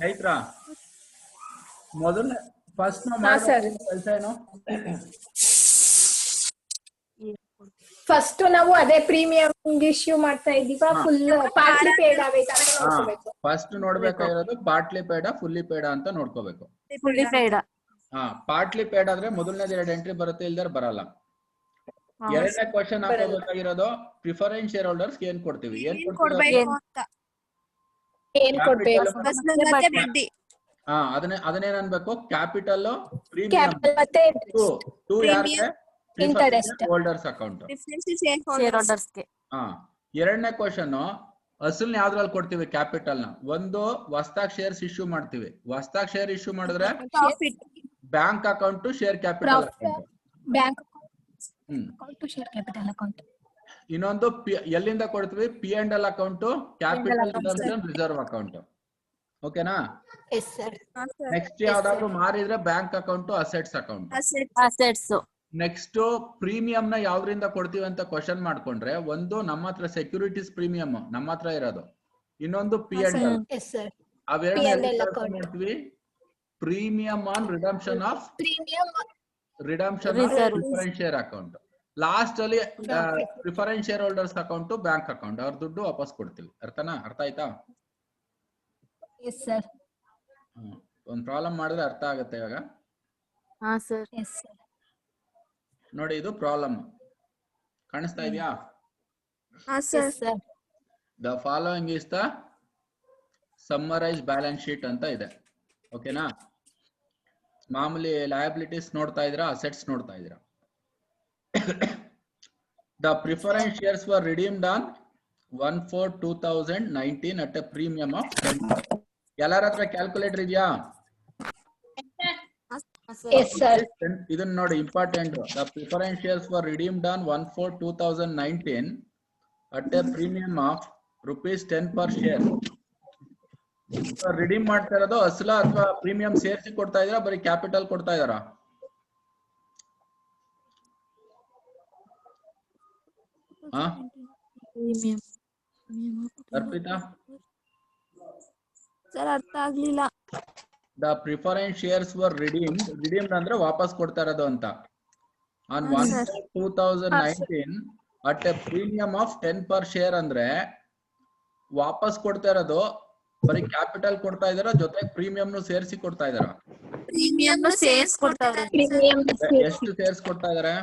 C: ಆಯ್ತಾ? ಮೊದಲ ಫಸ್ಟ್ ಕೆಲಸ ಏನು?
A: ಫಸ್ಟ್ ನಾವು ಅದೇ ಪ್ರೀಮಿಯಂ ಇಶ್ಯೂ ಮಾಡ್ತಾ ಇದೀವ, ಫುಲ್ ಪಾರ್ಟ್ಲಿ ಪೇಡ್ ಆಗೈತಾ ಅಂತ ನೋಡ್ಕೋಬೇಕು.
C: ಫಸ್ಟ್ ನೋಡ್ಬೇಕಾಗಿರೋದು ಪಾರ್ಟ್ಲಿ ಪೇಡ, ಫುಲ್ಲಿ ಪೇಡ ಅಂತ ನೋಡ್ಕೋಬೇಕು. ಪಾರ್ಟ್ಲಿ ಪೇಡ್ ಆದ್ರೆ ಮೊದಲನೇದು 2 ಎಂಟ್ರಿ ಬರುತ್ತೆ, ಇಲ್ದಾರ ಬರಲ್ಲ. ಎರಡನೇ ಕ್ವಶನ್ ಹಾಕೋಬೇಕಾಗಿರೋದು ಪ್ರಿಫರೆನ್ಸ್ ಶೇರ್ ಹೋಲ್ಡರ್ಸ್ ಏನ್ ಕೊಡ್ತೀವಿ? ಏನ್ ಕೊಡ್ಬೇಕು? ಅದನ್ನೇನ್ ಅನ್ಬೇಕು? ಕ್ಯಾಪಿಟಲ್, ಪ್ರೀಮಿಯಂ, ಟು ಯಾರಿಗೆ? Holders account. ಎರಡನೇ ಕ್ವಶನ್, ಅಸಲ್ ಯಾವ್ದ್ರಲ್ಲಿ ಕೊಡ್ತೀವಿ? ಕ್ಯಾಪಿಟಲ್ ನ. ಒಂದು ಹೊಸದಾಗಿ ಶೇರ್ಸ್ ಇಶ್ಯೂ ಮಾಡ್ತೀವಿ. ಹೊಸದಾಗಿ ಶೇರ್ ಇಶ್ಯೂ ಮಾಡಿದ್ರೆ bank account to share capital account. ಇನ್ನೊಂದು ಎಲ್ಲಿಂದ ಕೊಡ್ತೀವಿ? P&L account, capital reserve account. ಓಕೆನಾ? ನೆಕ್ಸ್ಟ್ ಯಾವ್ದಾದ್ರು ಮಾರಿದ್ರೆ bank account, assets account. Next premium ನ ಯಾವ್ದ್ರಿಂದ ಕೊಡ್ತೀವಿ ಅಂತ ಕ್ವಶನ್ ಮಾಡ್ಕೊಂಡ್ರೆ, ಒಂದು ನಮ್ಮ ಹತ್ರ ಸೆಕ್ಯೂರಿಟೀಸ್ ಪ್ರೀಮಿಯಂ ನಮ್ಮ ಹತ್ರ ಇರೋದು, ಇನ್ನೊಂದು P&L. ಮಾಡ್ತೀವಿ premium on redemption of preference share account. Last ಅಲ್ಲಿ preference share holders account, bank account. ಅವ್ರ ದುಡ್ಡು ವಾಪಸ್ ಕೊಡ್ತೀವಿ. ಅರ್ಥನಾ? ಅರ್ಥ ಆಯ್ತಾ? ಒಂದ್ ಪ್ರಾಬ್ಲಮ್ ಮಾಡಿದ್ರೆ ಅರ್ಥ ಆಗುತ್ತೆ ಇವಾಗ. ನೋಡಿ, ಇದು ಪ್ರಾಬ್ಲಮ್ ಕಾಣಿಸ್ತಾ ಇದೆಯಾ? The following is the summarise balance sheet ಅಂತ ಇದೆ. ಓಕೆನಾ? ಮಾಮೂಲಿ ಲಯಬಿಲಿಟೀಸ್ ನೋಡ್ತಾ ಇದ್ದೀರಾ, ಅಸೆಟ್ಸ್ ನೋಡ್ತಾ ಇದ್ದೀರಾ. The preference shares var redeemed on 1/4/2019 at a premium of 10. ಎಲ್ಲರ ಹತ್ರ ಕ್ಯಾಲ್ಕುಲೇಟರ್ ಇದೆಯಾ? ಇದನ್ನ ನೋಡಿ, important. The preference shares var redeemed on 1/4/2019 at a premium of ₹10 per share. Redeem ಮಾಡ್ತಾ ಇರೋದು ಅಸಲ ಅಥವಾ ಪ್ರೀಮಿಯಂ ಸೇರಿಸಿ ಕೊಡ್ತಾ ಇದೀರಾ, ಬರೀ ಕ್ಯಾಪಿಟಲ್ ಕೊಡ್ತಾ ಇದಾರಾ? ಅರ್ಪಿತಾ?
B: ಸರ್ ಅರ್ಥ ಆಗ್ಲಿಲ್ಲ.
C: The preference shares were redeemed ಅಂದ್ರೆ ವಾಪಸ್ ಕೊಡ್ತಾ ಇರೋದು ಅಂತ. On
B: ಹಾ,
C: 1
B: sir.
C: 2019 at a premium of 10 per share ಅಂದ್ರೆ ವಾಪಸ್ ಕೊಡ್ತಾ ಇರೋದು ಬರೀ ಕ್ಯಾಪಿಟಲ್ ಕೊಡ್ತಾ ಇದಾರ ಜೊತೆಗೆ ಪ್ರೀಮಿಯಂ ಸೇರಿಸಿ ಕೊಡ್ತಾ ಇದಾರ?
B: ಪ್ರೀಮಿಯಂ ಸೇರಿಸ್ಕೊಡ್ತಾರೆ.
A: ಪ್ರೀಮಿಯಂ
C: ಎಷ್ಟು ಸೇರ್ಸ್ ಕೊಡ್ತಾ ಇದಾರೆ?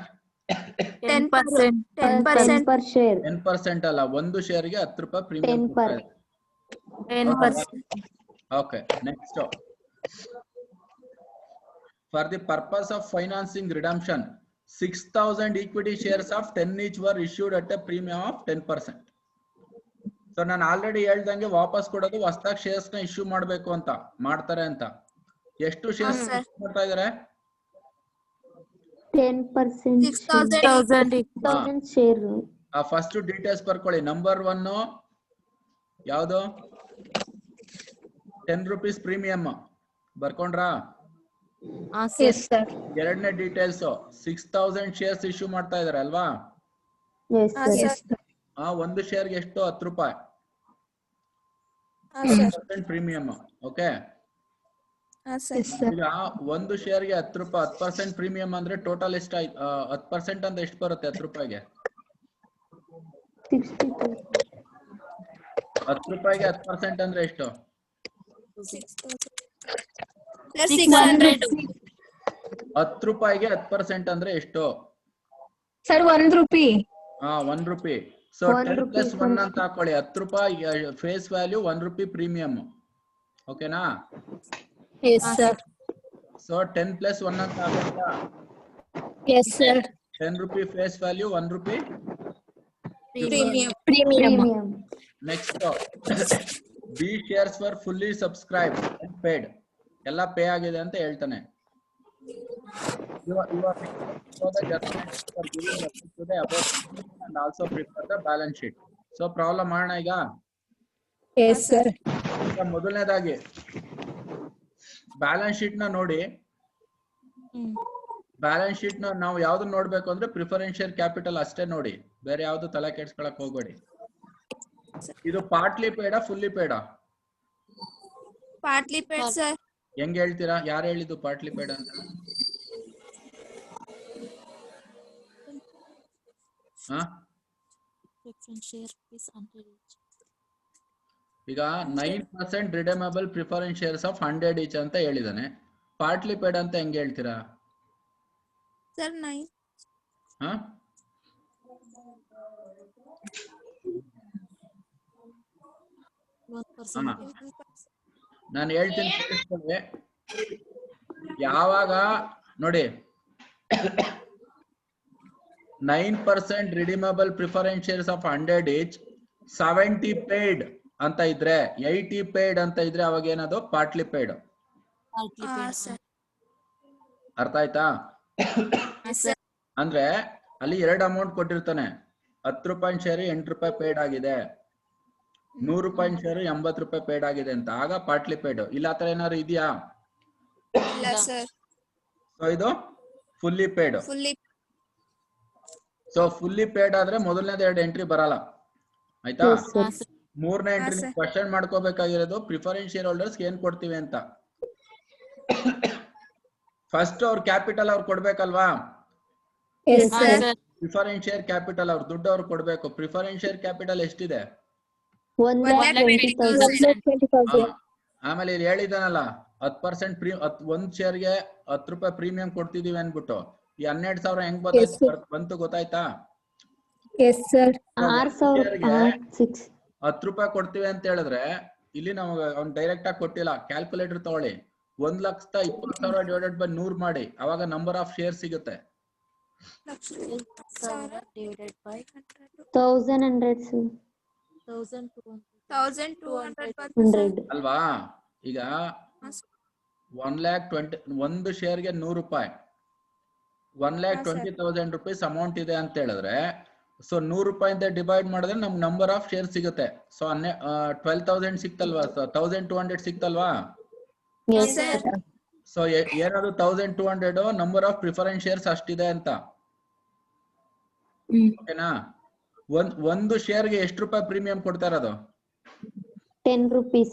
B: 10%.
D: 10 per share.
C: 10% ಅಲ್ಲ, ಒಂದು ಶೇರ್ಗೆ 10 ರೂಪಾಯಿ premium
D: 10 per.
B: 10%.
C: Okay, next. For the purpose of financing redemption, 6,000 equity shares of 10 each were issued at a premium of 10%. So ನಾನು ಆಲ್ರೆಡಿ ಹೇಳ್ದಂಗೆ ವಾಪಸ್ ಕೊಡೋದು ಹೊಸದಾಗಿ ಶೇರ್ಸ್ ನ ಇಶ್ಯೂ ಮಾಡ್ಬೇಕು ಅಂತ ಮಾಡ್ತಾರೆ ಅಂತ. ಎಷ್ಟು ಶೇರ್ಸ್ ಮಾಡ್ತಾ ಇದಾರೆ?
D: 10%.
B: 6,000
D: share.
C: ಫಸ್ಟ್ ಡೀಟೇಲ್ಸ್ ಬರ್ಕೊಳ್ಳಿ. ನಂಬರ್ 1 ಯಾವುದು? 10 rupees ಪ್ರೀಮಿಯಂ ಬರ್ಕೊಂಡ್ರಾ?
A: Yes, sir.
C: ಎರಡನೇ ಡೀಟೇಲ್ಸ್ 6,000 ಶೇರ್ಸ್ ಇಶ್ಯೂ ಮಾಡ್ತಾ ಇದಾರೆ ಅಲ್ವಾ?
D: Yes, sir.
A: Yes, sir.
C: ಒಂದು ಶೇರ್ಗೆ ಎಷ್ಟು? 10 ರೂಪಾಯಿ ಪ್ರೀಮಿಯಂ. Okay,
A: Yes, sir.
C: ಈಗ ಒಂದು ಶೇರ್ಗೆ 10 ರೂಪಾಯಿ 10% ಪ್ರೀಮಿಯಂ ಅಂದ್ರೆ ಟೋಟಲ್ ಎಷ್ಟು? 10% ಅಂತ ಎಷ್ಟು ಬರುತ್ತೆ 10 ರೂಪಾಯಿಗೆ?
D: 62.
C: 10 ರೂಪಾಯಿಗೆ 10% ಅಂದ್ರೆ ಎಷ್ಟು?
B: 600.
C: 10 ರೂಪಾಯಿಗೆ 10% ಅಂದ್ರೆ ಎಷ್ಟು?
A: Sir, 1 rupee.
C: 1 ರೂಪಾಯಿ. ಸೊ
D: 1
C: 10
D: rupee
C: + 1 ಅಂತ ಹಾಕೊಳ್ಳಿ. 10 ರೂಪಾಯಿ ಫೇಸ್ ವ್ಯಾಲ್ಯೂ, 1 ರೂಪಾಯಿ ಪ್ರೀಮಿಯಂ. ಓಕೆನಾ?
A: Yes, sir.
C: ಸೊ 10 + 1 ಅಂತ ಹಾಕೋದಾ?
A: Yes, sir.
C: 10 ರೂಪಾಯಿ ಫೇಸ್ ವ್ಯಾಲ್ಯೂ, 1 ರೂಪಾಯಿ
B: Premium.
A: Premium.
C: Next. These shares were fully subscribed and paid. ಎಲ್ಲ ಪೇ ಆಗಿದೆ ಅಂತ ಹೇಳ್ತಾನೆ. and also prepare the balance sheet. So problem ಮಾಡೋಣ ಈಗ.
A: Yes, sir.
C: ಮೊದಲನೇದಾಗಿ ಬ್ಯಾಲೆನ್ಸ್ ಶೀಟ್ ನ ನೋಡಿ. ಬ್ಯಾಲೆನ್ಸ್ ಶೀಟ್ ನ ನಾವು ಯಾವ್ದು ನೋಡ್ಬೇಕು ಅಂದ್ರೆ ಪ್ರಿಫರೆನ್ಷಿಯಲ್ ಕ್ಯಾಪಿಟಲ್ ಅಷ್ಟೇ ನೋಡಿ, ಬೇರೆ ಯಾವ್ದು ತಲೆ ಕೆಡ್ಸ್ಕೊಳಕ್ ಹೋಗ್ಬೇಡಿ. ಇದು partly peda fully peda?
B: Partly paid, sir.
C: ಹೆಂಗ್ ಹೇಳ್ತೀರಾ? ಯಾರು ಹೇಳಿದ್ದು ಪಾರ್ಟ್ಲಿ ಪೇಡ್ ಅಂತ? ಈಗ 9% ರಿಡೆಮಬಲ್ ಪ್ರಿಫರೆನ್ಸ್ ಶೇರ್ಸ್ ಆಫ್ 100 ಈಚ್ ಅಂತ ಹೇಳಿದಾನೆ. ಪಾರ್ಟ್ಲಿ ಪೇಡ್ ಅಂತ ಹೆಂಗ್ ಹೇಳ್ತೀರಾ?
B: Sir, 9.
C: ಹಾ, ನಾನು ಹೇಳ್ತೀನಿ ಕೇಳಿಸ್ಕೊಳ್ಳಿ. ಯಾವಾಗ ನೋಡಿ 9% redeemable preference shares of 100 each 70 paid ಅಂತ ಇದ್ರೆ 80 ಪೇಡ್ ಅಂತ ಇದ್ರೆ ಅವಾಗ ಏನದು? Partly paid.
B: Sir.
C: ಅರ್ಥ ಆಯ್ತಾ? ಅಂದ್ರೆ ಅಲ್ಲಿ 2 ಅಮೌಂಟ್ ಕೊಟ್ಟಿರ್ತಾನೆ. 10 ರೂಪಾಯಿ ಶೇರ್ 8 ರೂಪಾಯಿ ಪೇಡ್ ಆಗಿದೆ, 100 ರೂಪಾಯಿ ಶೇರ್ 80 ರೂಪಾಯಿ ಪೇಡ್ ಆಗಿದೆ ಅಂತ, ಆಗ ಪಾರ್ಟ್ಲಿ ಪೇಡ್. ಇಲ್ಲ ಆತರ ಏನಾದ್ರು ಇದೆಯಾ?
B: ಇಲ್ಲ ಸರ್.
C: ಸೊ ಇದು fully paid.
B: Fully.
C: So fully paid ಆದ್ರೆ ಮೊದಲನೇದು 2 ಎಂಟ್ರಿ ಬರಲ್ಲ. ಆಯ್ತಾ?
D: Yes, sir.
C: ಮೂರನೇ ಎಂಟ್ರಿ
B: sir.
C: ಕ್ವಶನ್ ಮಾಡ್ಕೋಬೇಕಾಗಿರೋದು ಪ್ರಿಫರೆನ್ಸ್ ಶೇರ್ ಹೋಲ್ಡರ್ಸ್ ಏನ್ ಕೊಡ್ತೀವಿ ಅಂತ. ಫಸ್ಟ್ ಅವ್ರ ಕ್ಯಾಪಿಟಲ್ ಅವ್ರು ಕೊಡ್ಬೇಕಲ್ವಾ?
A: Yes, sir.
C: Preference share capital ಅವ್ರ ದುಡ್ಡು ಅವ್ರು ಕೊಡ್ಬೇಕು. ಪ್ರಿಫರೆನ್ಸ್ ಶೇರ್ ಕ್ಯಾಪಿಟಲ್ ಎಷ್ಟಿದೆ?
D: 1,20,000.
A: 20,000.
C: ಆಮೇಲೆ ಇಲ್ಲಿ ಹೇಳಿದಾನಲ್ಲ 10% ಒಂದ್ ಶೇರ್ಗೆ 10 ರೂಪಾಯಿ ಪ್ರೀಮಿಯಂ ಕೊಡ್ತಿದೀವಿ ಅನ್ಬಿಟ್ಟು ಈ 12,000 ಹೆಂಗ್ ಬಂತು ಗೊತ್ತಾಯ್ತಾ?
A: Yes, sir.
D: 6,000.
C: 10 ರೂಪಾಯಿ ಕೊಡ್ತೀವಿ ಅಂತ ಹೇಳಿದ್ರೆ ಇಲ್ಲಿ ನಮಗೆ ಅವ್ನು ಡೈರೆಕ್ಟ್ ಆಗಿ ಕೊಟ್ಟಿಲ್ಲ. ಕ್ಯಾಲ್ಕುಲೇಟರ್ ತಗೊಳ್ಳಿ. 1,20,000 ಡಿವೈಡೆಡ್ ಬೈ 100 ಮಾಡಿ, ಅವಾಗ ನಂಬರ್ ಆಫ್ ಶೇರ್ ಸಿಗುತ್ತೆ.
B: 1,200
C: ಅಲ್ವಾ? ಈಗ 1,20,000 ಒಂದು ಶೇರ್ಗೆ 100 ರೂಪಾಯಿ, 1,20,000 rupees ಅಮೌಂಟ್ ಇದೆ ಅಂತ ಹೇಳಿದ್ರೆ ಸೊ 100 ರೂಪಾಯಿಂದ ಡಿವೈಡ್ ಮಾಡಿದ್ರೆ ನಮ್ಗೆ ನಂಬರ್ ಆಫ್ ಶೇರ್ ಸಿಗುತ್ತೆ. ಸೊ 12,000 ಸಿಕ್ತಲ್ವಾ? 1,200 ಸಿಕ್ತಲ್ವಾ?
D: Yes, sir.
C: ಸೊ ಏನದು 1,200 ನಂಬರ್ ಆಫ್ ಪ್ರಿಫರೆನ್ಸ್ ಶೇರ್ಸ್ ಅಷ್ಟಿದೆ ಅಂತ. ಓಕೆನಾ? ಒಂದು ಶೇರ್ಗೆ ಎಷ್ಟು ರೂಪಾಯಿ ಪ್ರೀಮಿಯಂ ಕೊಡ್ತಾ ಇರೋದು?
D: 10 rupees.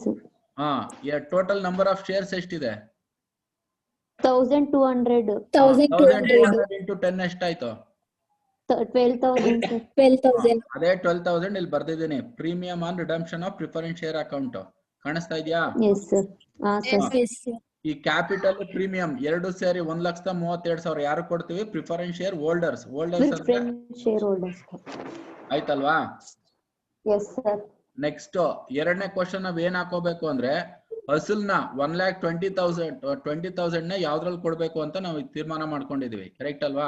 C: ಹಾ ಟೋಟಲ್ ನಂಬರ್ ಆಫ್ ಶೇರ್ಸ್ ಎಷ್ಟಿದೆ?
D: 1200.
A: 1200
C: ಇಂಟು 10 ಎಷ್ಟಾಯ್ತು?
D: 12,000 sir.
A: 12,000.
C: ಅದೇ 12,000 ಇಲ್ಲಿ ಬರ್ದಿದ್ದೀನಿ. Premium on redemption of preference share account ಕಾಣಿಸ್ತಾ ಇದೆಯಾ?
D: Yes sir. Sir.
A: Yes, sir.
C: ಈ ಕ್ಯಾಪಿಟಲ್ ಪ್ರೀಮಿಯಂ ಎರಡು ಸೇರಿ 1,32,000 ಯಾರು ಕೊಡ್ತೀವಿ? Preference share holders. ಹೋಲ್ಡರ್ಸ್ ಅಂದ್ರೆ
D: Preference shareholders.
C: ಆಯ್ತಲ್ವಾ?
D: Yes sir.
C: ನೆಕ್ಸ್ಟ್ ಎರಡನೇ ಕ್ವಶನ್ ನಾವ್ ಏನ್ ಹಾಕೋಬೇಕು ಅಂದ್ರೆ ಅಸಲ್ನ 1,20,000 ನ ಯಾವ್ದ್ರಲ್ಲಿ ಕೊಡ್ಬೇಕು ಅಂತ ನಾವು ತೀರ್ಮಾನ ಮಾಡ್ಕೊಂಡಿದೀವಿ. ಕರೆಕ್ಟ್ ಅಲ್ವಾ?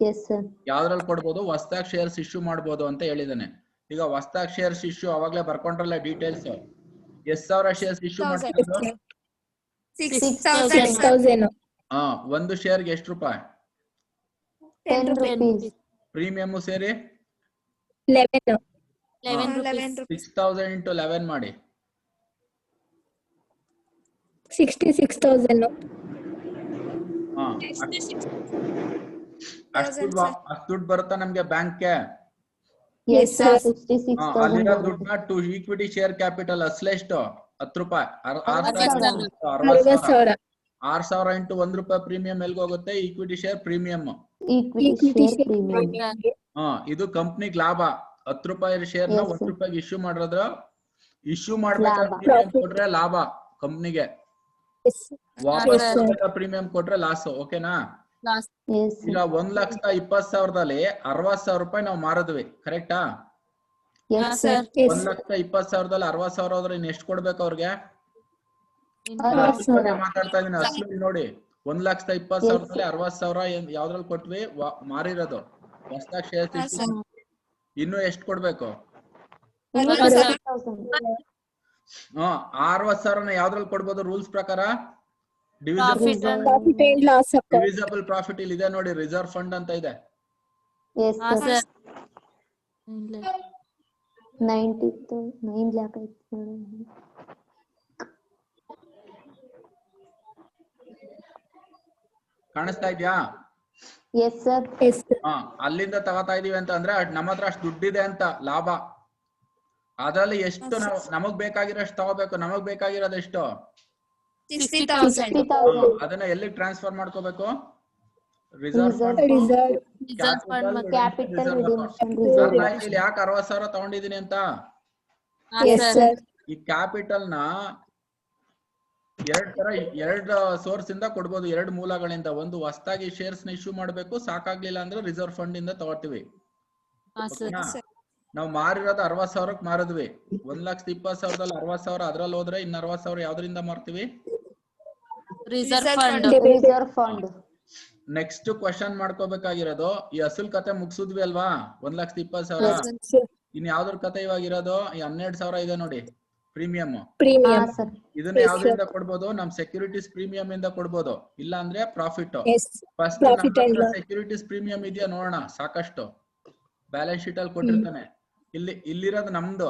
D: Yes sir.
C: ಯಾವ್ದ್ರಲ್ಲಿ ಕೊಡ್ಬೋದು? ಹೊಸದಾಗಿ ಶೇರ್ಸ್ ಇಶ್ಯೂ ಮಾಡ್ಬೋದು ಅಂತ ಹೇಳಿದಾನೆ. ಈಗ ಹೊಸದಾಗಿ ಶೇರ್ಸ್ ಇಶ್ಯೂ ಅವಾಗ್ಲೇ ಬರ್ಕೊಂಡ್ರಲ್ಲ ಡೀಟೇಲ್ಸ್. ಎಷ್ಟ್ ಸಾವಿರ ಶೇರ್ಸ್ ಇಶ್ಯೂ ಮಾಡ್ತಿದ್ರು?
B: 6,000.
A: 6,000.
C: ಹಾ, ಒಂದು ಶೇರ್ಗೆ ಎಷ್ಟು ರೂಪಾಯಿ?
D: 10 rupees.
C: ಪ್ರೀಮಿಯಂ ಸೇರಿ
A: 11.
B: 11 rupees.
C: 6,000 ಇಂಟು 11 ಮಾಡಿ.
A: 66,000.
C: ಹಾ, ಅಷ್ಟು ದುಡ್ಡು ಬರುತ್ತಾ ನಮ್ಗೆ ಬ್ಯಾಂಕ್ಗೆ?
D: Yes sir.
A: sir.
D: 66,000.
C: ಅಲ್ಲಿರೋ ದುಡ್ಡನ್ನ ಟು ಈಕ್ವಿಟಿ ಶೇರ್ ಕ್ಯಾಪಿಟಲ್ ಅಸಲೆಷ್ಟು? 10 ರೂಪಾಯಿ.
A: 60,000.
C: 6,000 ಇಂಟು 1 ರೂಪಾಯಿ ಪ್ರೀಮಿಯಂ ಎಲ್ಗೆ ಹೋಗುತ್ತೆ? Equity share premium.
D: Equity share premium.
C: ಹಾ, ಇದು ಕಂಪ್ನಿಗ್ ಲಾಭ. 10 ರೂಪಾಯಿ ಶೇರ್ ನ
D: Yes,
C: 1
D: sir.
C: ರೂಪಾಯಿಗೆ ಇಶ್ಯೂ ಮಾಡಿದ್ರ ಇಶ್ಯೂ ಮಾಡ್ಬೇಕಾದ್ರೆ
D: ಲಾಭ.
C: ಪ್ರೀಮಿಯಂ ಕೊಟ್ರೆ ಲಾಭ ಕಂಪ್ನಿಗೆ,
A: Yes.
C: ವಾಪಸ್
A: Yes, sir.
C: ಪ್ರೀಮಿಯಂ ಕೊಟ್ರೆ ಲಾಸ್. ಓಕೆನಾ?
D: Yes sir.
C: ಈಗ 1,20,000ದಲ್ಲಿ 60,000 ರೂಪಾಯಿ ನಾವು ಮಾರಿದ್ವಿ. ಕರೆಕ್ಟಾ?
D: Yes sir.
A: Yes.
C: 1,20,000ದಲ್ಲಿ 60,000 ಹೋದ್ರೆ ಇನ್ ಎಷ್ಟು ಕೊಡ್ಬೇಕು ಅವ್ರಿಗೆ?
D: 60,000.
C: ಮಾತಾಡ್ತಾ ಇದೀನಿ ಅಸಲು ನೋಡಿ. 1,20,000ದಲ್ಲಿ 60,000 ಯಾವ್ದ್ರಲ್ಲಿ ಕೊಟ್ವಿ? ಮಾರಿರೋದು ಹೊಸದಾಗಿ ಶೇರ್ಸ್. ಇನ್ನು ಎಷ್ಟು ಕೊಡ್ಬೇಕು?
D: 60,000.
C: 60,000ನ ಯಾವ್ದ್ರಲ್ಲಿ ಕೊಡ್ಬೋದು ರೂಲ್ಸ್ ಪ್ರಕಾರ?
A: Profit and loss account.
C: Divisible profit ಇಲ್ಲಿ ಇದೆ ನೋಡಿ, ರಿಸರ್ವ್ ಫಂಡ್ ಅಂತ ಇದೆ.
D: Yes sir. 9 lakh ಆಯ್ತು.
C: ಕಾಣಿಸ್ತಾ ಇದ್ಯಾ?
D: Yes sir.
A: Yes.
C: ಅಲ್ಲಿಂದ ತಗೋತಾ ಇದೀವಿ ಅಂತ ಅಂದ್ರೆ ನಮ್ಮ ಹತ್ರ ಅಷ್ಟು ದುಡ್ಡಿದೆ ಅಂತ ಲಾಭ. ಅದ್ರಲ್ಲಿ ಎಷ್ಟು ನಮಗ್ ಬೇಕಾಗಿರೋಷ್ಟು ತಗೋಬೇಕು. ನಮಗ್ ಬೇಕಾಗಿರೋದು ಎಷ್ಟು?
B: 60,000.
D: 60,000.
C: ಅದನ್ನ ಎಲ್ಲಿ ಟ್ರಾನ್ಸ್ಫರ್ ಮಾಡ್ಕೋಬೇಕು? Reserve fund.
A: Reserve.
D: Capital redemption
C: sir,
D: reserve.
C: ನಾ ಇಲ್ಲಿ ಯಾಕೆ 60,000 ತಗೊಂಡಿದೀನಿ ಅಂತ?
A: Yes, sir.
C: ಈ ಕ್ಯಾಪಿಟಲ್ ನ ಎರಡು ಸೋರ್ಸ್ ಇಂದ ಕೊಡ್ಬೋದು, ಎರಡು ಮೂಲಗಳಿಂದ. ಒಂದು ಹೊಸದಾಗಿ ಶೇರ್ಸ್ ನ ಇಶ್ಯೂ ಮಾಡ್ಬೇಕು, ಸಾಕಾಗ್ಲಿಲ್ಲ ಅಂದ್ರೆ ರಿಸರ್ವ್ ಫಂಡ್ ಇಂದ ತಗೋತೀವಿ. ಓಕೆನಾ? ನಾವು ಮಾರಿರೋದು 60,000ಕ್ಕೆ ಮಾರಿದ್ವಿ. 1,20,000ದಲ್ಲಿ 60,000 ಅದ್ರಲ್ಲಿ ಹೋದ್ರೆ ಇನ್ನು 60,000 ಯಾವ್ದ್ರಿಂದ ಮಾರ್ತೀವಿ?
B: Reserve fund.
D: Reserve fund.
C: Next question ಮಾಡ್ಕೋಬೇಕಾಗಿರೋದು, ಈ ಅಸಲ್ ಕತೆ ಮುಗಿಸಿದ್ವಿ ಅಲ್ವಾ? 1,20,000. ಇನ್ ಯಾವ್ದ್ರ ಕತೆ ಇವಾಗ ಇರೋದು? ಈ 12,000 ಇದೆ ನೋಡಿ ಪ್ರೀಮಿಯಂ.
A: Premium.
D: Sir.
C: ಇದನ್ನ ಯಾವ್ದ್ರಿಂದ ಕೊಡ್ಬೋದು? ನಮ್ ಸೆಕ್ಯೂರಿಟೀಸ್ ಪ್ರೀಮಿಯಂ ಇಂದ ಕೊಡ್ಬೋದು, ಇಲ್ಲ ಅಂದ್ರೆ profit.
A: Yes.
C: First
A: Profit and loss.
C: Securities premium ಇದೆಯಾ ನೋಡೋಣ. ಸಾಕಷ್ಟು ಬ್ಯಾಲೆನ್ಸ್ ಶೀಟ್ ಅಲ್ಲಿ ಕೊಟ್ಟಿರ್ತಾನೆ. ಇಲ್ಲಿರೋದು ನಮ್ದು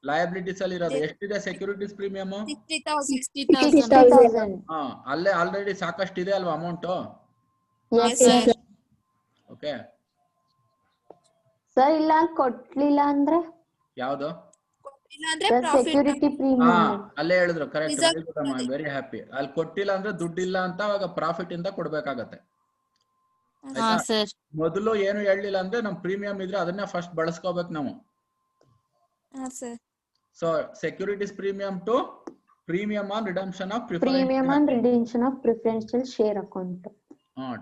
C: ಲಯಬಿಲಿಟೀಸ್ ಅಲ್ಲಿ ಇರೋದು ಎಷ್ಟಿದೆ? Securities premium
D: 60,000.
C: ಅಲ್ಲೇ ಆಲ್ರೆಡಿ ಸಾಕಷ್ಟು ಇದೆ ಅಲ್ವಾ amount?
D: Yes sir.
C: Okay.
D: Sir ಇಲ್ಲ ಕೊಟ್ಲಿಲ್ಲ ಅಂದ್ರೆ
C: ಯಾವ್ದು?
D: Security premium.
C: ಅಲ್ಲೇ ಹೇಳಿದ್ರು. ಕರೆಕ್ಟ್. Very happy. ಅಲ್ಲಿ ಕೊಟ್ಟಿಲ್ಲ ಅಂದ್ರೆ ದುಡ್ಡಿಲ್ಲ ಅಂತ ಅವಾಗ ಪ್ರಾಫಿಟ್ ಇಂದ ಕೊಡ್ಬೇಕಾಗತ್ತೆ. ಮೊದಲು ಏನು ಹೇಳಲಿಲ್ಲ ಅಂದ್ರೆ ನಮ್ ಪ್ರೀಮಿಯಂ ಇದ್ರೆ ಅದನ್ನ ಫಸ್ಟ್ ಬಳಸ್ಕೋಬೇಕು ನಾವು. So securities premium to premium on redemption of
D: preferential share account.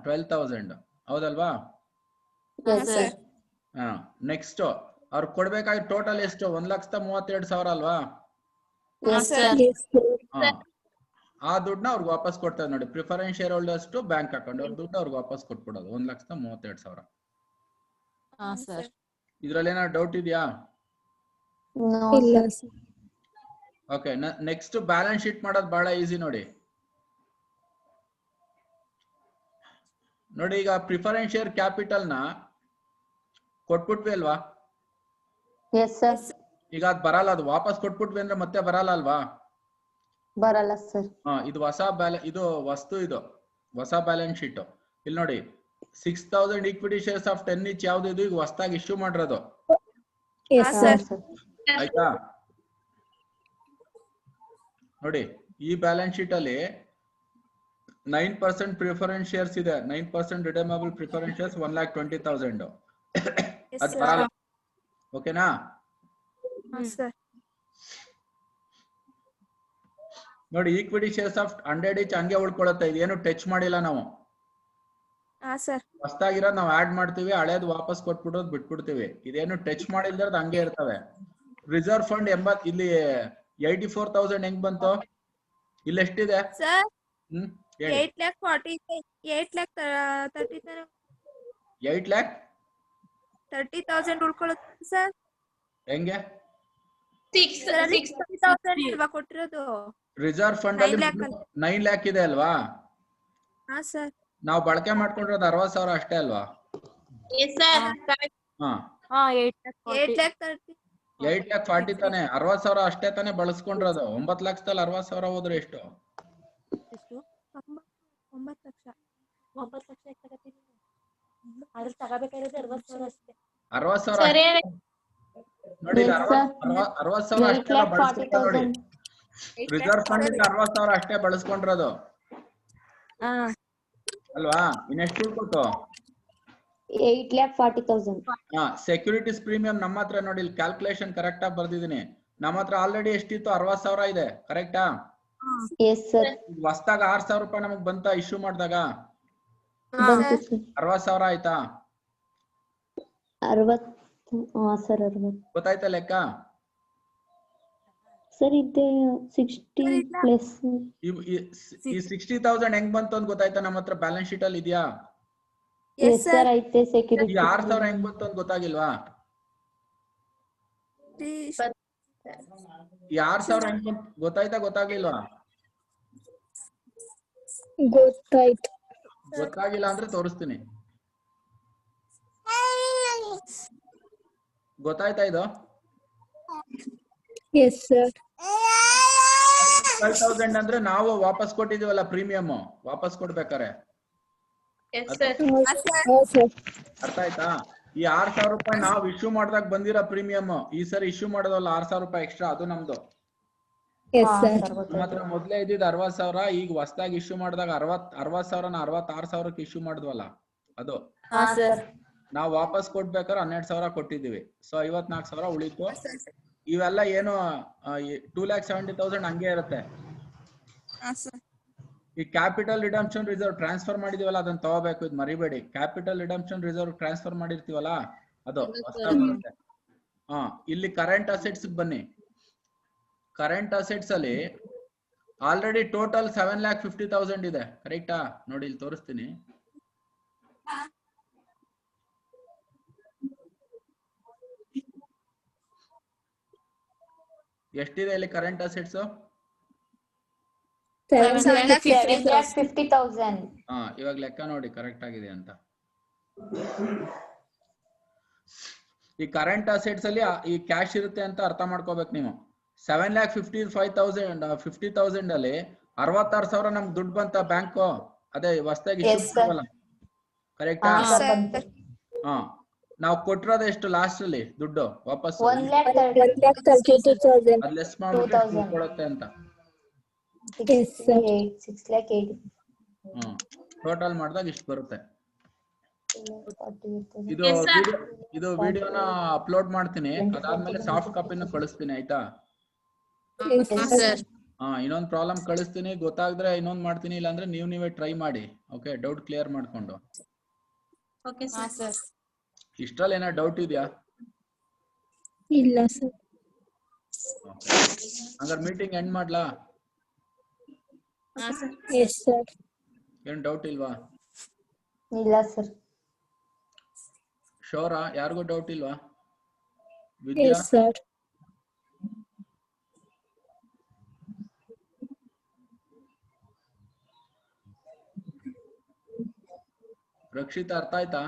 C: 12,000 ಹೌದಲ್ವಾ? ನೆಕ್ಸ್ಟ್ ಅವ್ರು ಕೊಡ್ಬೇಕಾಗಿ ಟೋಟಲ್ ಎಷ್ಟು? 1,32,000 ಅಲ್ವಾ?
A: Yes.
C: ಆ ದುಡ್ಡನ್ನ ಅವ್ರಿಗೆ ವಾಪಸ್ ಕೊಡ್ತಾರೆ ನೋಡಿ. Preference share holders to bank account. ಅವ್ರ ದುಡ್ಡು ಅವ್ರಿಗೆ ವಾಪಸ್ ಕೊಟ್ಬಿಡೋದು 1,32,000. ಇದ್ರಲ್ಲಿ ಏನಾದ್ರು ಡೌಟ್ ಇದೆಯಾ?
A: ಇಲ್ಲ sir.
C: Okay. Next balance sheet ಮಾಡೋದು ಬಹಳ ಈಸಿ ನೋಡಿ. ನೋಡಿ ಈಗ ಪ್ರಿಫರೆನ್ಸ್ ಶೇರ್ ಕ್ಯಾಪಿಟಲ್ ನ ಕೊಟ್ಬಿಟ್ವಿ ಅಲ್ವಾ?
D: Yes sir.
C: ಈಗ ಅದ್ ಬರಲ್ಲ, ಅದು ವಾಪಸ್ ಕೊಟ್ಬಿಟ್ವಿ ಅಂದ್ರೆ ಮತ್ತೆ ಬರಲ್ಲ ಅಲ್ವಾ?
D: ಬರಲ್ಲ ಸರ್.
C: ಇದು ಹೊಸ ಬ್ಯಾಲೆನ್ಸ್ ಶೀಟ್. ಇಲ್ಲಿ ನೋಡಿ 6,000 ಈಕ್ವಿಟಿ ಶೇರ್ಸ್ ಆಫ್ 10 each ಯಾವ್ದು ಇದು? ಈಗ ಹೊಸದಾಗಿ ಇಶ್ಯೂ ಮಾಡಿರೋದು.
A: Yes sir.
C: ಆಯ್ತಾ? ನೋಡಿ ಈ ಬ್ಯಾಲೆನ್ಸ್ ಶೀಟ್ ಅಲ್ಲಿ 9% ಪ್ರಿಫರೆನ್ಸ್ ಶೇರ್ಸ್ ಇದೆ, 9% ರಿಡೇಮಬಲ್ ಪ್ರಿಫರೆನ್ಸ್ ಶೇರ್ಸ್ 1,20,000 ಅದ್ ಬರಲ್ಲ. ಓಕೆನಾ? ನೋಡಿ ಈಕ್ವಿಟಿ ಶೇರ್ಸ್ ಆಫ್ 100 ಈಚ್ ಹಂಗೆ ಉಳ್ಕೊಳತ್ತೆ, ಇದೇನು ಟಚ್ ಮಾಡಿಲ್ಲ ನಾವು. ಹೊಸದಾಗಿರೋದು ನಾವು ಆಡ್ ಮಾಡ್ತೀವಿ, ಹಳೇದು ವಾಪಸ್ ಕೊಟ್ಬಿಡೋದು ಬಿಟ್ಬಿಡ್ತೀವಿ, ಇದೇನು ಟಚ್ ಮಾಡಿಲ್ದಿರೋದು ಹಂಗೆ ಇರ್ತವೆ. ರಿಸರ್ವ್ ಫಂಡ್ 80, ಇಲ್ಲಿ 84,000 ಹೆಂಗ್ ಬಂತು? ಇಲ್ಲಿ ಎಷ್ಟಿದೆ?
E: ಸರ್
C: ಹ್ಮ್
E: 8 lakh 30,000 ಉಳ್ಕೊಳ್ಳುತ್ತೆ ಸರ್.
C: ಹೆಂಗೆ?
E: 60,000 ಇಲ್ವಾ ಕೊಟ್ಟಿರೋದು?
C: ರಿಸರ್ವ್ ಫಂಡ್ ಅಲ್ಲಿ 9 lakh ಇದೆ ಅಲ್ವಾ?
E: ಹಾ ಸರ್.
C: ನಾವು ಬಳಕೆ ಮಾಡ್ಕೊಂಡಿರೋದು 60,000 ಅಷ್ಟೇ ಅಲ್ವಾ? ಹಾ
E: 8 lakh 30.
C: 8,40,000 ತಾನೆ, 60,000 ಅಷ್ಟೇ ತಾನೆ ಬಳಸ್ಕೊಂಡಿರೋದು. 9 ಲಕ್ಷದಲ್ಲಿ 60,000 ಹೋದ್ರೆ ಎಷ್ಟು?
E: 9 ಲಕ್ಷ.
C: 60,000 ನೋಡಿ, 60,000 ಅಷ್ಟೇ ಬಳಸ್ಕೊಂಡ್ರೆ ನೋಡಿ, ರಿಸರ್ವ್ ಫಂಡ್ 60,000 ಅಷ್ಟೇ ಬಳಸ್ಕೊಂಡಿರೋದು ಅಲ್ವಾ? ಇನ್ನೆಷ್ಟು ಉಳ್ಕೊತು?
D: 8,40,000.
C: ಹಾ, ಸೆಕ್ಯೂರಿಟೀಸ್ ಪ್ರೀಮಿಯಂ ನಮ್ಮ ಹತ್ರ ನೋಡಿ, ಇಲ್ಲಿ ಕ್ಯಾಲ್ಕುಲೇಷನ್ ಕರೆಕ್ಟ್ ಆಗಿ ಬರ್ದಿದ್ದೀನಿ. ನಮ್ಮ ಹತ್ರ ಆಲ್ರೆಡಿ ಎಷ್ಟಿತ್ತು? 60,000 ಇದೆ, ಕರೆಕ್ಟಾ?
D: Yes sir.
C: ಹೊಸದಾಗ 6,000 ರೂಪಾಯಿ ನಮಗ್ ಬಂತ ಇಶ್ಯೂ ಮಾಡಿದಾಗ?
D: ಬಂತು ಸರ್.
C: 60,000 ಆಯ್ತಾ?
D: 60. ಹಾ ಸರ್ 60.
C: ಗೊತ್ತಾಯ್ತಾ ಲೆಕ್ಕ?
D: ಸರ್ ಇದೆ 60 ಪ್ಲಸ್.
C: ಈ 60,000 ಹೆಂಗ್ ಬಂತು ಅಂತ ಗೊತ್ತಾಯ್ತಾ? ನಮ್ಮ ಹತ್ರ ಬ್ಯಾಲೆನ್ಸ್ ಶೀಟ್ ಅಲ್ಲಿ ಇದೆಯಾ?
D: ಎಸ್ ಸರ್ ಐತೆ. ಸೆಕ್ಯೂರಿಟಿ
C: ಈ 6,000 ಹೆಂಗ್ ಬಂತು ಅಂತ ಗೊತ್ತಾಗಿಲ್ವಾ? ಈ 6,000 ಹೆಂಗ್ ಬಂತು ಗೊತ್ತಾಯ್ತಾ ಗೊತ್ತಾಗ್ಲಿಲ್ವಾ?
A: ಗೊತ್ತಾಯ್ತು.
C: ಗೊತ್ತಾಗಿಲ್ಲ ಅಂದ್ರೆ ತೋರಿಸ್ತೀನಿ. ಗೊತ್ತಾಯ್ತಾ ಇದು?
A: Yes sir.
C: 12,000 ಅಂದ್ರೆ ನಾವು ವಾಪಸ್ ಕೊಟ್ಟಿದೀವಲ್ಲ ಪ್ರೀಮಿಯಂ, ವಾಪಸ್ ಕೊಡ್ಬೇಕಾರೆ. ಅರ್ಥ ಆಯ್ತಾ? ಈ 6,000 ರೂಪಾಯಿ ನಾವು ಇಶ್ಯೂ ಮಾಡಿದಾಗ ಬಂದಿರೋ ಪ್ರೀಮಿಯಂ, ಈ ಸರಿ ಇಶ್ಯೂ ಮಾಡೋದಲ್ಲ 6,000 ರೂಪಾಯಿ ಎಕ್ಸ್ಟ್ರಾ, ಅದು ನಮ್ದು. ನಮ್ಮ ಹತ್ರ ಮೊದ್ಲೇ ಇದ್ದಿದ್ದು 60,000, ಈಗ ಹೊಸದಾಗಿ ಇಶ್ಯೂ ಮಾಡಿದಾಗ 60,000ನ 66,000ಕ್ಕೆ ಇಶ್ಯೂ ಮಾಡಿದ್ವಲ್ಲ ಅದು. ನಾವು ವಾಪಸ್ ಕೊಡ್ಬೇಕಾದ್ರೆ 12,000 ಕೊಟ್ಟಿದೀವಿ. ಸೊ 54,000 ಉಳಿತು. ಇವೆಲ್ಲ ಏನು 2,70,000 ಹಂಗೆ ಇರುತ್ತೆ. ಈ ಕ್ಯಾಪಿಟಲ್ ರಿಡಂಪ್ಷನ್ ರಿಸರ್ವ್ ಟ್ರಾನ್ಸ್ಫರ್ ಮಾಡಿದೀವಲ್ಲ, ಅದನ್ನ ತಗೋಬೇಕು, ಇದು ಮರಿಬೇಡಿ. ಕ್ಯಾಪಿಟಲ್ ರಿಡಂಪ್ಷನ್ ರಿಸರ್ವ್ ಟ್ರಾನ್ಸ್ಫರ್ ಮಾಡಿರ್ತೀವಲ್ಲ ಅದು ಬರುತ್ತೆ. ಹಾ, ಇಲ್ಲಿ ಕರೆಂಟ್ ಅಸೆಟ್ಸ್ ಬನ್ನಿ. ಕರೆಂಟ್ ಅಸೆಟ್ಸ್ ಅಲ್ಲಿ ಆಲ್ರೆಡಿ ಟೋಟಲ್ 7,50,000 ಇದೆ, ಕರೆಕ್ಟಾ? ನೋಡಿ ಇಲ್ಲಿ ತೋರಿಸ್ತೀನಿ. ಎಷ್ಟಿದೆ ಇಲ್ಲಿ ಕರೆಂಟ್ ಅಸೆಟ್ಸ್?
D: 7,50,000.
C: ಹಾ, ಇವಾಗ ಲೆಕ್ಕ ನೋಡಿ ಕರೆಕ್ಟ್ ಆಗಿದೆ ಅಂತ. ಈ ಕರೆಂಟ್ ಅಸೆಟ್ಸ್ ಅಲ್ಲಿ ಈ ಕ್ಯಾಶ್ ಇರುತ್ತೆ ಅಂತ ಅರ್ಥ ಮಾಡ್ಕೋಬೇಕು ನೀವು. 7,55,000 ಅಲ್ಲಿ 66,000 ನಮ್ಗೆ ದುಡ್ಡು ಬಂತ ಬ್ಯಾಂಕ್, ಅದೇ ಹೊಸದಾಗಿ ಕರೆಕ್ಟಾ? ಹಾ, ನಾವು ಕೊಟ್ಟಿರೋದು ಎಷ್ಟು ಲಾಸ್ಟ್ ಅಲ್ಲಿ ದುಡ್ಡು ವಾಪಸ್?
A: 1,32,000.
C: ಅದ್ ಲೆಸ್ ಮಾಡ್ಬಿಟ್ಟು ಕೊಡುತ್ತೆ ಅಂತ.
D: 6,80,000.
C: ಟೋಟಲ್ ಮಾಡಿದಾಗ ಇಷ್ಟು ಬರುತ್ತೆ. ಇದು ವಿಡಿಯೋನ ಅಪ್ಲೋಡ್ ಮಾಡ್ತೀನಿ, ಅದಾದ್ಮೇಲೆ ಸಾಫ್ಟ್ ಕಾಪಿನ ಕಳಿಸ್ತೀನಿ, ಆಯ್ತಾ? ಇನ್ನೊಂದು ಪ್ರಾಬ್ಲಮ್ ಕಳಿಸ್ತೀನಿ, ಗೊತ್ತಾಗದ್ರೆ ಇನ್ನೊಂದು ಮಾಡ್ತೀನಿ, ಇಲ್ಲಾಂದ್ರೆ ನೀವೇ ಟ್ರೈ ಮಾಡಿ. ಓಕೆ, ಡೌಟ್ ಕ್ಲಿಯರ್ ಮಾಡ್ಕೊಂಡು. ಇಷ್ಟರಲ್ಲಿ ಏನೋ ಡೌಟ್ ಇದೆಯಾ?
A: ಇಲ್ಲ ಸರ್.
C: ಹಂಗಾರೆ ಮೀಟಿಂಗ್ ಎಂಡ್ ಮಾಡ್ಲಾ?
A: Yes sir.
C: ಏನ್ ಡೌಟ್ ಇಲ್ವಾ?
D: ಇಲ್ಲ ಸರ್.
C: ಶೋರಾ? ಯಾರಿಗೂ ಡೌಟ್ ಇಲ್ವಾ? ವಿದ್ಯಾ?
A: Yes sir.
C: ರಕ್ಷಿತಾ ಅರ್ಥ ಆಯ್ತಾ?